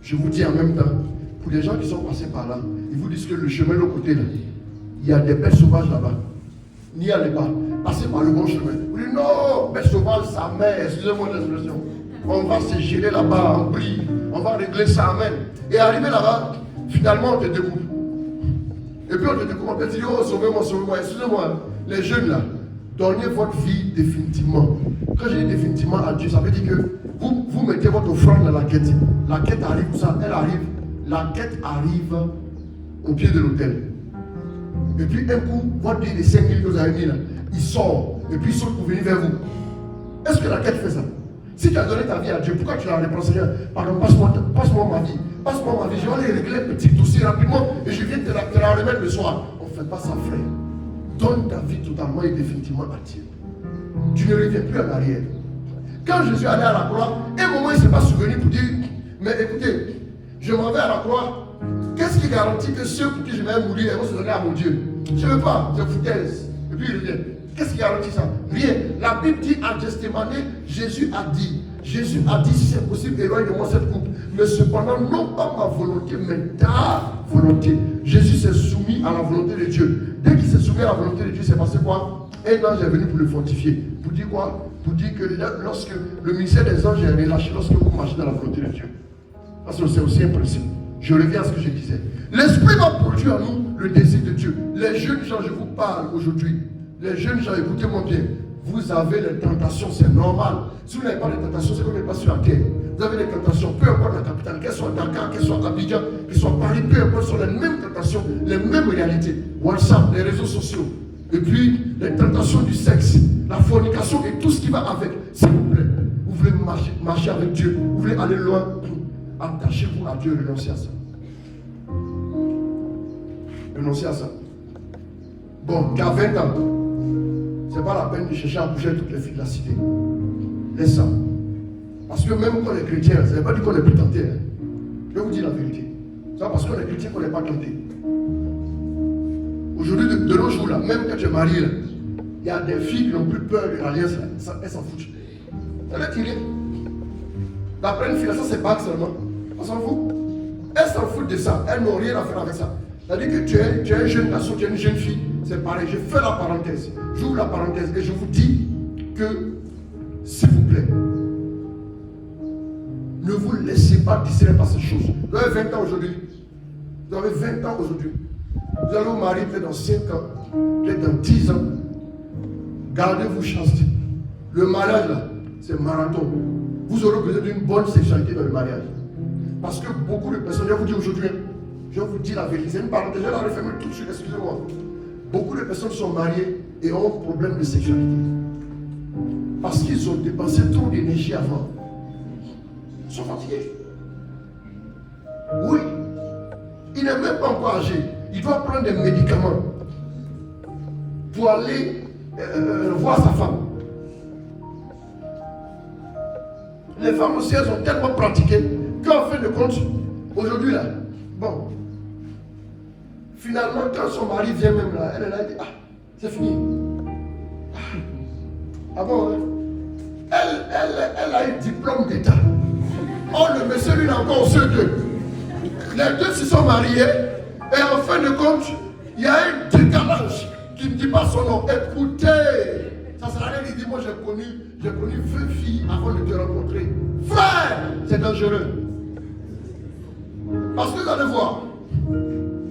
Je vous dis en même temps, pour les gens qui sont passés par là, ils vous disent que le chemin de l'autre côté là, il y a des bêtes sauvages là-bas. N'y allez pas. Passez par le bon chemin. Vous dites non, bête sauvage, ça met, excusez-moi l'expression. On va se gérer là-bas en brie. On va régler ça, amen. Et arrivé là-bas, finalement on te découpe. Et puis on te découpe, on te dit, oh sauvez-moi, excusez-moi. Les jeunes là, donnez votre vie définitivement. Quand je dis définitivement à Dieu, ça veut dire que vous mettez votre offrande dans la quête. La quête arrive, ça, elle arrive. La quête arrive au pied de l'autel. Et puis un coup, votre billet de 5 000 que vous avez mis là, il sort. Et puis il saute pour venir vers vous. Est-ce que la quête fait ça? Si tu as donné ta vie à Dieu, pourquoi tu l'as dépensé? Pardon, passe-moi ma vie. Passe-moi ma vie. Je vais aller régler un petit dossier rapidement et je viens te la remettre le soir. On ne fait pas ça, frère. Donne ta vie totalement et définitivement à Dieu. Tu ne reviens plus en arrière. Quand Jésus allait à la croix, un moment il ne s'est pas souvenu pour dire, mais écoutez, je m'en vais à la croix. Qu'est-ce qui garantit que ceux pour qui je vais mourir vont se donner à mon Dieu? Je ne veux pas, c'est foutaise. Et puis il revient. Qu'est-ce qui garantit ça? Rien. La Bible dit à Gethsémani, Jésus a dit, si c'est possible, éloigne de moi cette coupe. Mais cependant, non pas ma volonté, mais ta volonté. Jésus s'est soumis à la volonté de Dieu. Dès qu'il s'est soumis à la volonté de Dieu, c'est passé quoi? Un ange est venu pour le fortifier. Pour dire quoi? Pour dire que lorsque le ministère des anges est relâché, lorsque vous marchez dans la volonté de Dieu. Parce que c'est aussi un principe. Je reviens à ce que je disais. L'esprit va produire en nous le désir de Dieu. Les jeunes gens, je vous parle aujourd'hui. Les jeunes gens, écoutez-moi bien. Vous avez les tentations, c'est normal. Si vous n'avez pas de tentations, c'est que vous n'êtes pas sur la terre. Vous avez des tentations, peu importe la capitale, qu'elles soient Dakar, qu'elles soient Abidjan, qu'elles soient Paris, peu importe, ce sont les mêmes tentations, les mêmes réalités. WhatsApp, les réseaux sociaux. Et puis, les tentations du sexe, la fornication et tout ce qui va avec. S'il vous plaît, vous voulez marcher avec Dieu, vous voulez aller loin. Attachez-vous à Dieu, renoncez à ça. Renoncez à ça. Bon, qu'à 20 ans, c'est pas la peine de chercher à bouger toutes les filles de la cité. Laisse ça. Parce que même quand on est chrétien, ça ne veut pas dire qu'on est plus tenté. Hein. Je vais vous dire la vérité. C'est pas parce qu'on est chrétien qu'on n'est pas tenté. Aujourd'hui, de nos jours, là, même quand tu es marié, il y a des filles qui n'ont plus peur de l'alliance. Elles s'en foutent. Ça veut dire d'après une fille, ça c'est pas seulement. On s'en fout. Elles s'en foutent de ça. Elles n'ont rien à faire avec ça. C'est-à-dire que tu es un jeune garçon, tu es une jeune fille. C'est pareil. Je fais la parenthèse. J'ouvre la parenthèse et je vous dis que, s'il vous plaît, ne vous laissez pas distraire par ces choses. Vous avez 20 ans aujourd'hui. Vous avez 20 ans aujourd'hui. Vous allez vous marier peut-être dans 5 ans, peut-être dans 10 ans. Gardez-vous chasteté. Le mariage là, c'est marathon. Vous aurez besoin d'une bonne sexualité dans le mariage. Parce que beaucoup de personnes, je vais vous dire aujourd'hui, je vais vous dire la vérité, c'est une parenthèse, je vais la refermer tout de suite, excusez-moi. Beaucoup de personnes sont mariées et ont un problème de sexualité. Parce qu'ils ont dépensé trop d'énergie avant. Ils sont fatigués. Oui. Il n'est même pas encore âgé. Il doit prendre des médicaments pour aller voir sa femme. Les femmes aussi, elles ont tellement pratiqué qu'en fin de compte, aujourd'hui là, bon, finalement, quand son mari vient même là, elle est là, elle dit, ah, c'est fini. Ah bon, hein? Elle a un diplôme d'État. Oh, le monsieur, lui, il a encore ceux deux. Les deux se sont mariés, et en fin de compte, il y a un décalage qui ne dit pas son nom. Écoutez, ça sert à rien de dire, moi j'ai connu 20 filles avant de te rencontrer. Frère, c'est dangereux. Parce que vous allez voir.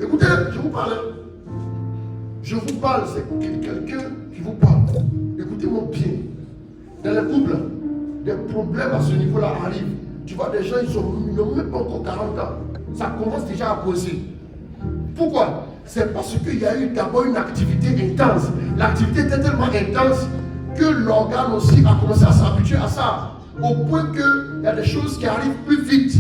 Écoutez, je vous parle. Je vous parle, c'est quelqu'un qui vous parle. Écoutez-moi bien. Dans les couples, des problèmes à ce niveau-là arrivent. Tu vois, des gens, ils n'ont même pas encore 40 ans. Ça commence déjà à causer. Pourquoi? C'est parce qu'il y a eu d'abord une activité intense. l'activité était tellement intense que l'organe aussi a commencé à s'habituer à ça. Au point qu'il y a des choses qui arrivent plus vite.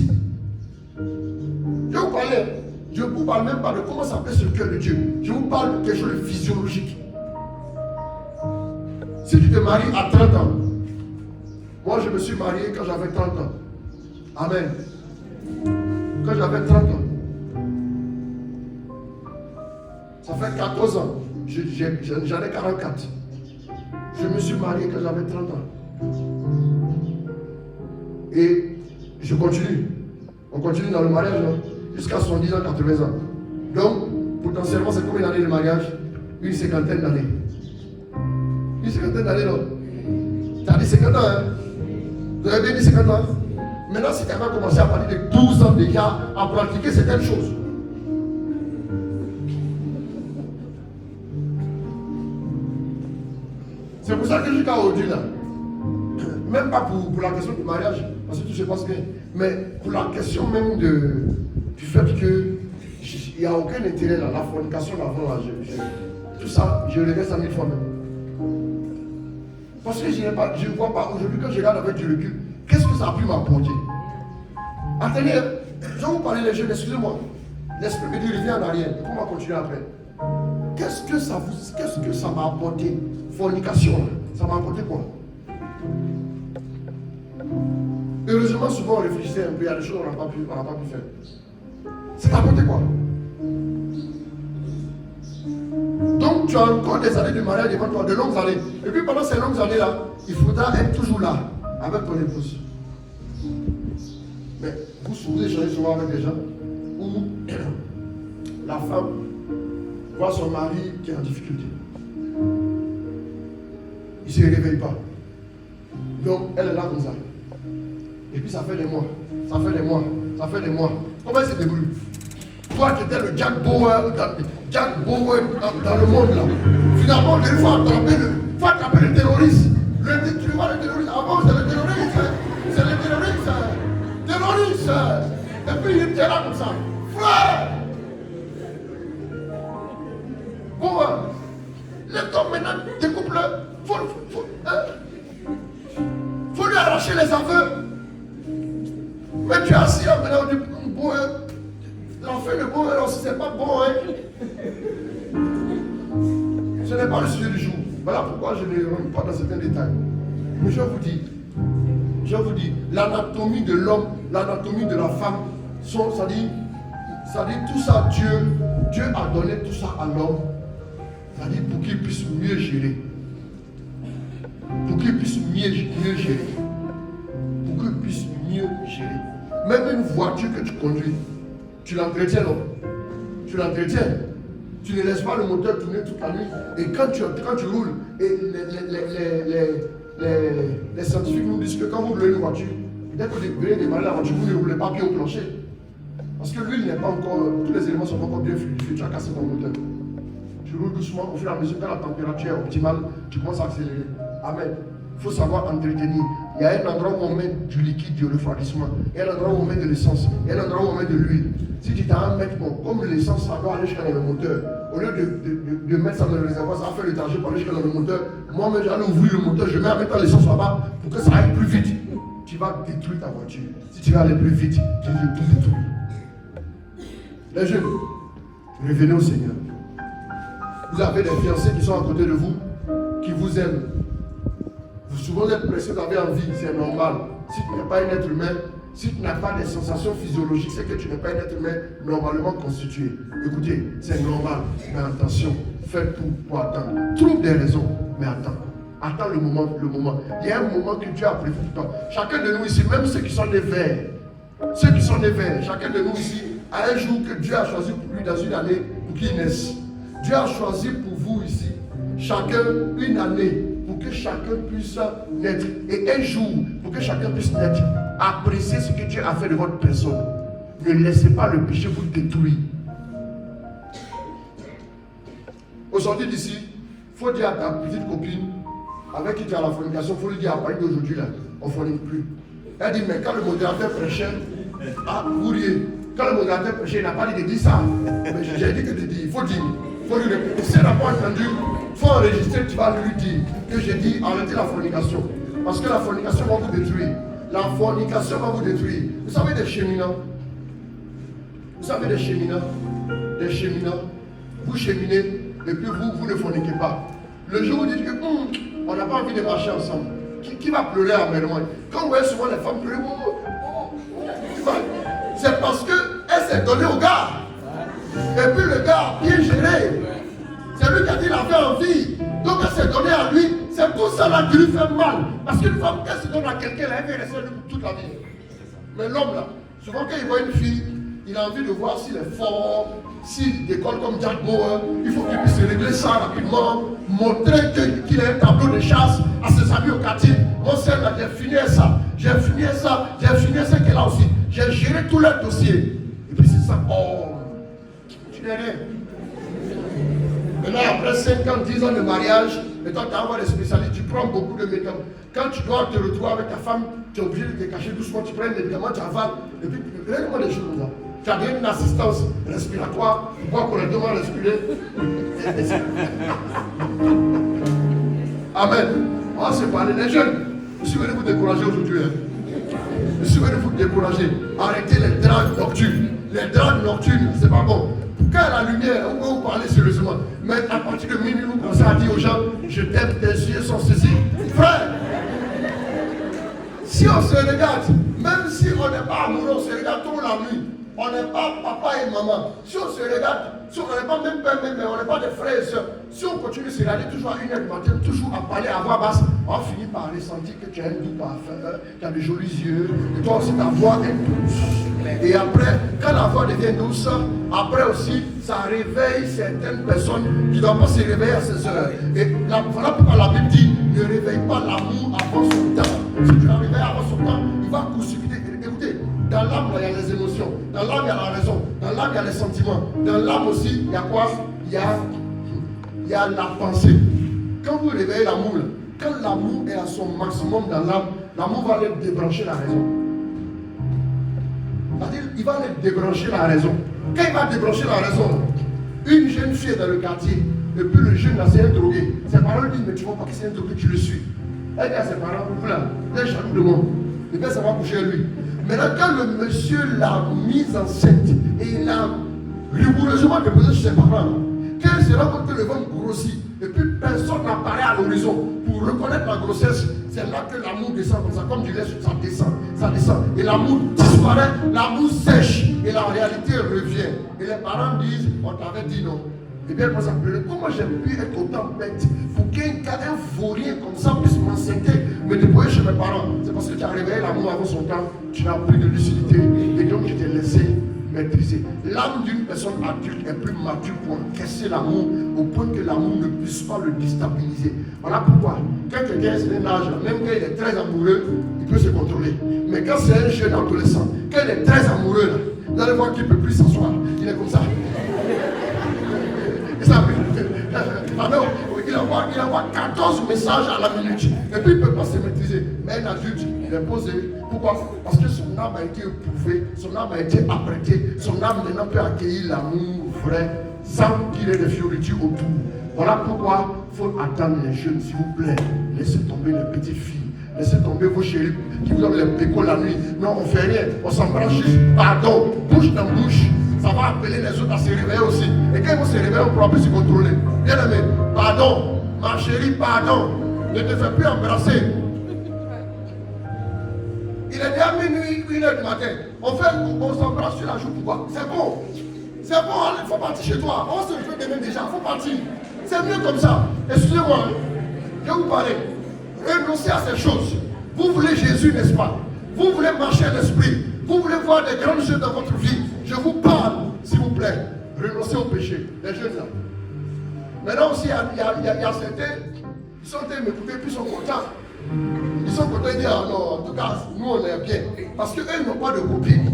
Je vous parle même pas de comment s'appelle ce cœur de Dieu. Je vous parle de quelque chose de physiologique. Si tu te maries à 30 ans, moi je me suis marié quand j'avais 30 ans. Amen. Quand j'avais 30 ans. Ça fait 14 ans. J'en ai 44. Je me suis marié quand j'avais 30 ans. Et je continue. On continue dans le mariage jusqu'à 70 ans, 80 ans. Donc, potentiellement, c'est combien d'années de mariage? Une cinquantaine d'années. Une cinquantaine d'années, non? Tu as dit 50 ans, hein? Vous avez bien dit 50 ans? Maintenant, si quelqu'un a commencé à partir de 12 ans déjà à pratiquer certaines choses. C'est pour ça que je suis aujourd'hui là. Même pas pour la question du mariage, parce que tout se passe bien, mais pour la question même du fait qu'il n'y a aucun intérêt là, la fornication, l'avant là, tout ça, je le laisse à 1000 fois même. Parce que je ne vois pas, aujourd'hui quand je regarde avec du recul, qu'est-ce que ça a pu m'apporter? Attendez, je vais vous parler les jeunes, excusez-moi. L'esprit me dit, reviens en arrière, on va continuer après. Qu'est-ce que ça m'a apporté? Fornication, ça m'a apporté quoi? Heureusement, souvent on réfléchissait un peu, il y a des choses qu'on n'a pas pu faire. Ça t'a apporté quoi? Donc tu as encore des années de mariage devant toi, de longues années. Et puis pendant ces longues années-là, il faudra être toujours là, avec ton épouse. Mais vous échangez souvent avec des gens où la femme voit son mari qui est en difficulté. Il ne se réveille pas. Donc elle est là comme ça. Et puis ça fait des mois. Comment elle se débrouille? Toi qui étais le Jack Bauer dans le monde là. Finalement, il faut attraper le terroriste. Tu vois le terroriste. Avant c'est le terroriste. C'est le terroriste. Terroriste. Et puis il était là comme ça. Frère. Bon, lève-toi maintenant, découpe-le. Faut lui arracher les aveux. Mais tu es assis là maintenant, on dit bon, l'enfer de bon, alors si c'est pas bon, ce n'est pas le sujet du jour. Voilà pourquoi je ne rentre pas dans certains détails. Mais je vous dis, l'anatomie de l'homme, l'anatomie de la femme, ça dit tout ça, Dieu a donné tout ça à l'homme, ça dit pour qu'il puisse mieux gérer. Pour qu'il puisse mieux gérer. Pour qu'il puisse mieux gérer. Même une voiture que tu conduis, tu l'entretiens, non? Tu l'entretiens. Tu ne laisses pas le moteur tourner toute la nuit. Et quand tu roules, et les scientifiques nous disent que quand vous roulez une voiture, dès que vous venez démarrer la voiture, vous ne roulez pas bien au plancher. Parce que l'huile n'est pas encore, tous les éléments ne sont pas encore bien fluidifiés, tu as cassé ton moteur. Tu roules doucement, au fur et à mesure, quand la température est optimale, tu commences à accélérer. Amen. Il faut savoir entretenir. Il y a un endroit où on met du liquide, du refroidissement. Il y a un endroit où on met de l'essence. Il y a un endroit où on met de l'huile. Si tu t'as un mètre, bon, comme l'essence, ça doit aller jusqu'à dans le moteur. Au lieu de mettre ça dans le réservoir, ça va faire le danger pour aller jusqu'à dans le moteur. Moi-même, j'allais ouvrir le moteur, je mets en même temps l'essence là-bas pour que ça aille plus vite. Tu vas détruire ta voiture. Si tu vas aller plus vite, tu vas tout détruire. Les jeunes, revenez au Seigneur. Vous avez des fiancés qui sont à côté de vous, qui vous aiment. Vous souvent êtes pressé, vous avez envie, c'est normal. Si tu n'es pas un être humain, si tu n'as pas des sensations physiologiques, c'est que tu n'es pas un être humain normalement constitué. Écoutez, c'est normal, mais attention, fais tout pour attendre. Trouve des raisons, mais attends. Attends le moment. Il y a un moment que Dieu a prévu pour toi. Chacun de nous ici, même ceux qui sont nés verts, chacun de nous ici, a un jour que Dieu a choisi pour lui dans une année pour qu'il naisse. Dieu a choisi pour vous ici, chacun une année, pour que chacun puisse naître. Et un jour, pour que chacun puisse naître. Appréciez ce que Dieu a fait de votre personne. Ne laissez pas le péché vous détruire. Aujourd'hui d'ici, il faut dire à ta petite copine, avec qui tu as la fornication, il faut lui dire à partir d'aujourd'hui, là, on ne fornique plus. Elle dit, mais quand le modérateur prêchait, vous riez. Quand le modérateur prêchait, il n'a pas dit de dire ça. Mais j'ai dit que de dire, il faut dire. Il faut lui répéter. Si elle n'a pas entendu, faut enregistrer, tu vas lui dire que j'ai dit arrêtez la fornication. Parce que la fornication va vous détruire. La fornication va vous détruire. Vous savez des cheminants? Vous savez des cheminants? Des cheminants. Vous cheminez et puis vous ne forniquez pas. Le jour où vous dites que on n'a pas envie de marcher ensemble. Qui va pleurer amèrement? Quand vous voyez souvent les femmes pleurer, c'est parce qu'elle s'est donnée au gars. Et puis le gars a bien géré. C'est lui qui a dit qu'il avait envie. Donc elle s'est donnée à lui. C'est tout ça là qui lui fait mal. Parce qu'une femme, elle se donne à quelqu'un, elle veut rester toute la vie. Mais l'homme là, souvent quand il voit une fille, il a envie de voir s'il est fort, s'il décolle comme Jack Bauer. Il faut qu'il puisse régler ça rapidement, montrer qu'il a un tableau de chasse à ses amis au quartier. Mon sœur là, j'ai fini ça, j'ai fini ça, j'ai fini ça qu'elle a aussi. J'ai géré tous leurs dossiers. Et puis c'est ça, oh, tu n'es rien. Maintenant, après 5 ans, 10 ans de mariage, et toi, tu as envoyé des spécialistes, tu prends beaucoup de médicaments. Quand tu dois te retrouver avec ta femme, tu es obligé de te cacher doucement, tu prends des médicaments, tu avales. Et puis, regarde-moi les choses comme ça. Tu as bien une assistance respiratoire, tu vois correctement respirer. Amen. On va se parler des jeunes. Je suis venu vous décourager aujourd'hui. Je suis venu vous décourager. Arrêtez les dragues nocturnes. Les dragues nocturnes, c'est pas bon. Quand il y a la lumière, on va vous parler sérieusement. Mais à partir de minuit, vous commencez à dire aux gens, je t'aime, tes yeux sont saisis. Frère, si on se regarde, même si on n'est pas amoureux, on se regarde toute la nuit. On n'est pas papa et maman. Si on se regarde, si on n'est pas même père, même mère, on n'est pas des frères et soeurs. Si on continue de se regarder toujours à 1h du matin, toujours à parler à voix basse, on finit par ressentir que tu as un doux parfum, tu as de jolis yeux, et toi aussi ta voix est douce. Et après, quand la voix devient douce, après aussi, ça réveille certaines personnes qui ne doivent pas se réveiller à ces heures. Et voilà pourquoi la Bible dit, ne réveille pas l'amour avant son temps. Si tu la réveilles avant son temps, il va poursuivre. Écoutez, dans l'âme, il y a les émotions. Dans l'âme, il y a la raison. Dans l'âme, il y a les sentiments. Dans l'âme aussi, il y a quoi? Il y a la pensée. Quand vous réveillez l'amour, quand l'amour est à son maximum dans l'âme, l'amour va aller débrancher la raison. C'est-à-dire, il va aller débrancher la raison. Quand il va débrancher la raison, une jeune fille est dans le quartier, et puis le jeune là, c'est un drogué. Ses parents lui disent, mais tu vois pas que c'est un drogué, tu le suis. Elle dit à ses parents, voilà, il est jaloux de moi. Et bien, ça va coucher lui. Maintenant, quand le monsieur l'a mise enceinte et il a rigoureusement déposé chez ses parents, quand elle se rend compte que le ventre grossit et puis personne n'apparaît à l'horizon pour reconnaître la grossesse, c'est là que l'amour descend comme ça, comme du lait, ça descend. Et l'amour disparaît, l'amour sèche et la réalité revient. Et les parents disent, on t'avait dit non. Et bien, moi, ça me plairait. Comment j'ai pu être autant bête pour qu'un vaurien comme ça puisse m'enceinter, me déployer chez mes parents? C'est parce que tu as réveillé l'amour avant son temps, tu n'as plus de lucidité, et donc je t'ai laissé maîtriser. L'âme d'une personne adulte est plus mature pour encaisser l'amour au point que l'amour ne puisse pas le déstabiliser. Voilà pourquoi, quand quelqu'un est d'un âge, même quand il est très amoureux, il peut se contrôler. Mais quand c'est un jeune adolescent, quand il est très amoureux, là, vous allez voir qu'il ne peut plus s'asseoir. Il est comme ça. Alors, il envoie 14 messages à la minute. Et puis il ne peut pas se maîtriser. Mais un adulte, il est posé. Pourquoi? Parce que son âme a été éprouvée, son âme a été apprêtée, son âme maintenant peut accueillir l'amour vrai sans qu'il ait des fioritures autour. Voilà pourquoi il faut attendre les jeunes, s'il vous plaît. Laissez tomber les petites filles. Laissez tomber vos chéris qui vous donnent les pécos la nuit. Non, on ne fait rien. On s'embrasse juste. Pardon, bouche dans bouche. Ça va appeler les autres à se réveiller aussi. Et quand ils vont se réveiller, on ne pourra plus se contrôler. Bien aimé, pardon, ma chérie, pardon. Ne te fais plus embrasser. Il est déjà minuit, 1h du matin. On s'embrasse sur la joue, pourquoi? C'est bon. C'est bon, il faut partir chez toi. On se fait demain déjà, il faut partir. C'est mieux comme ça. Excusez-moi, je vais vous parler. Renoncez à ces choses. Vous voulez Jésus, n'est-ce pas? Vous voulez marcher à l'esprit. Vous voulez voir des grandes choses dans votre vie. Je vous parle, s'il vous plaît. Renoncez au péché. Les jeunes là. Maintenant aussi, il y a certains, ils sont en train de m'écouter, puis ils sont contents. Ils sont contents de dire, ah non, en tout cas, nous on est bien. Parce qu'eux n'ont pas de copine.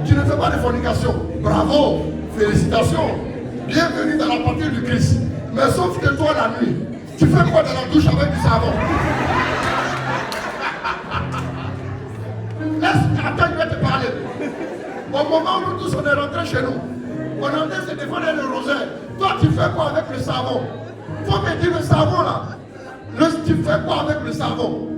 Tu ne fais pas de fornication. Bravo, félicitations. Bienvenue dans la patrie du Christ. Mais sauf que toi la nuit, tu fais quoi dans la douche avec du savon? Attends, je vais te parler. Au moment où nous tous on est rentrés chez nous, On a dit se défendre le rosaire. Toi, tu fais quoi avec le savon? Faut me dire le savon là. Tu fais quoi avec le savon?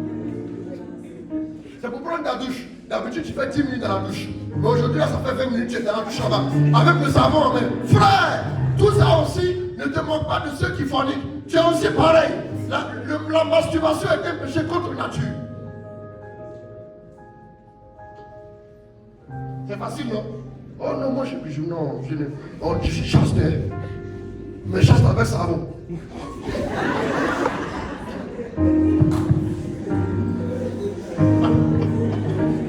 C'est pour prendre ta douche. D'habitude, tu fais 10 minutes dans la douche. Mais aujourd'hui, là, ça fait 20 minutes que tu es dans la douche là-bas. Avec le savon en main. Frère, tout ça aussi, ne te moque pas de ceux qui forniquent. Tu es aussi pareil. La masturbation est un péché contre nature. C'est facile, non? Oh non, moi je suis chaste. Mais chaste avec savon.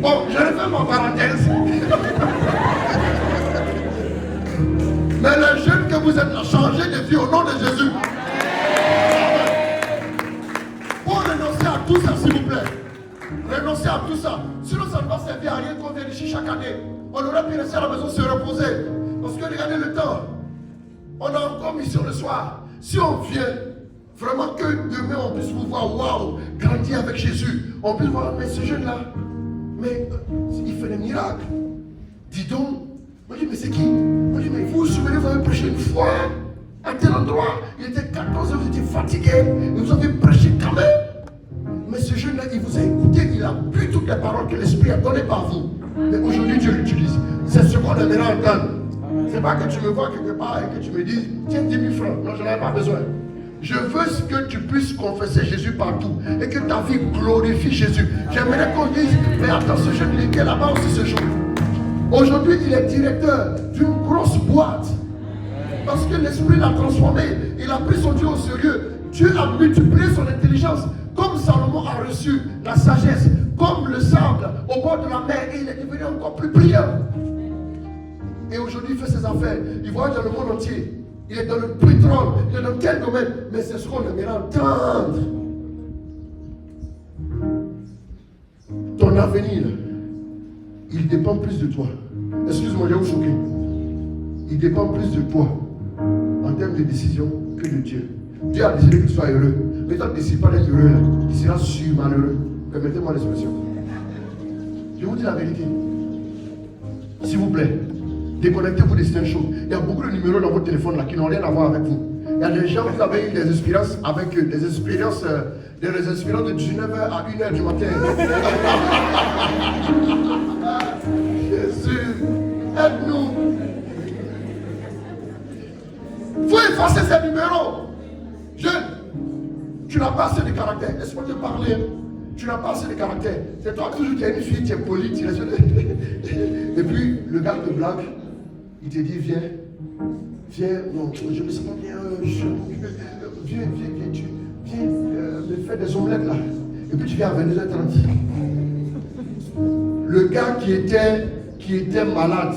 Bon, je refais ma parenthèse. Mais les jeunes que vous êtes, changez de vie au nom de Jésus. Pour renoncer à tout ça, s'il vous plaît. Renoncer à tout ça. Sinon, ça ne va servir à rien qu'on vienne ici chaque année. On aurait pu rester à la maison se reposer. Parce que regardez le temps. On a encore mission le soir. Si on vient, vraiment que demain on puisse vous voir, waouh, grandir avec Jésus. On puisse voir, mais ce jeune-là, mais il fait des miracles. Dis donc. On dit, mais c'est qui? On dit, mais vous vous souvenez, vous avez prêché une fois à tel endroit. Il était 14 heures, vous étiez fatigué. Et vous avez prêché quand même. Mais ce jeune-là, il vous a écouté, il a bu toutes les paroles que l'Esprit a données par vous. Mais aujourd'hui, Dieu l'utilise. C'est ce qu'on aimerait entendre. C'est pas que tu me vois quelque part et que tu me dis, tiens 10 000 francs. Non, je n'en ai pas besoin. Je veux que tu puisses confesser Jésus partout et que ta vie glorifie Jésus. J'aimerais qu'on dise, mais attends, ce jeune, il était là-bas aussi ce jour. Aujourd'hui, il est directeur d'une grosse boîte. Parce que l'Esprit l'a transformé. Il a pris son Dieu au sérieux. Dieu a multiplié son intelligence. Comme Salomon a reçu la sagesse, comme le sable au bord de la mer, et il est devenu encore plus brillant. Et aujourd'hui, il fait ses affaires. Il voyage dans le monde entier. Il est dans le pétrole. Il est dans quel domaine? Mais c'est ce qu'on aimerait entendre. Ton avenir, il dépend plus de toi. Excuse-moi, je vais vous choquer. Il dépend plus de toi en termes de décision que de Dieu. Dieu a décidé que tu sois heureux. Mais toi, ne décides pas d'être heureux là. Tu seras sur-malheureux. Permettez-moi l'expression. Je vous dis la vérité. S'il vous plaît, déconnectez-vous des certaines choses. Il y a beaucoup de numéros dans votre téléphone là qui n'ont rien à voir avec vous. Il y a des gens, vous avez eu des expériences avec eux, des expériences de 19h à 1h du matin. Jésus, aide-nous. Il faut effacer ces numéros. Jeune, tu n'as pas assez de caractère. Laisse-moi te parler. Tu n'as pas assez de caractère. C'est toi toujours qui es une fille, tu es polie, tu es... Et puis, le gars te blague. Il te dit, viens. Viens, non, je ne sais pas bien. Viens me faire des omelettes là. Et puis tu viens à 22h30. Le gars qui était malade,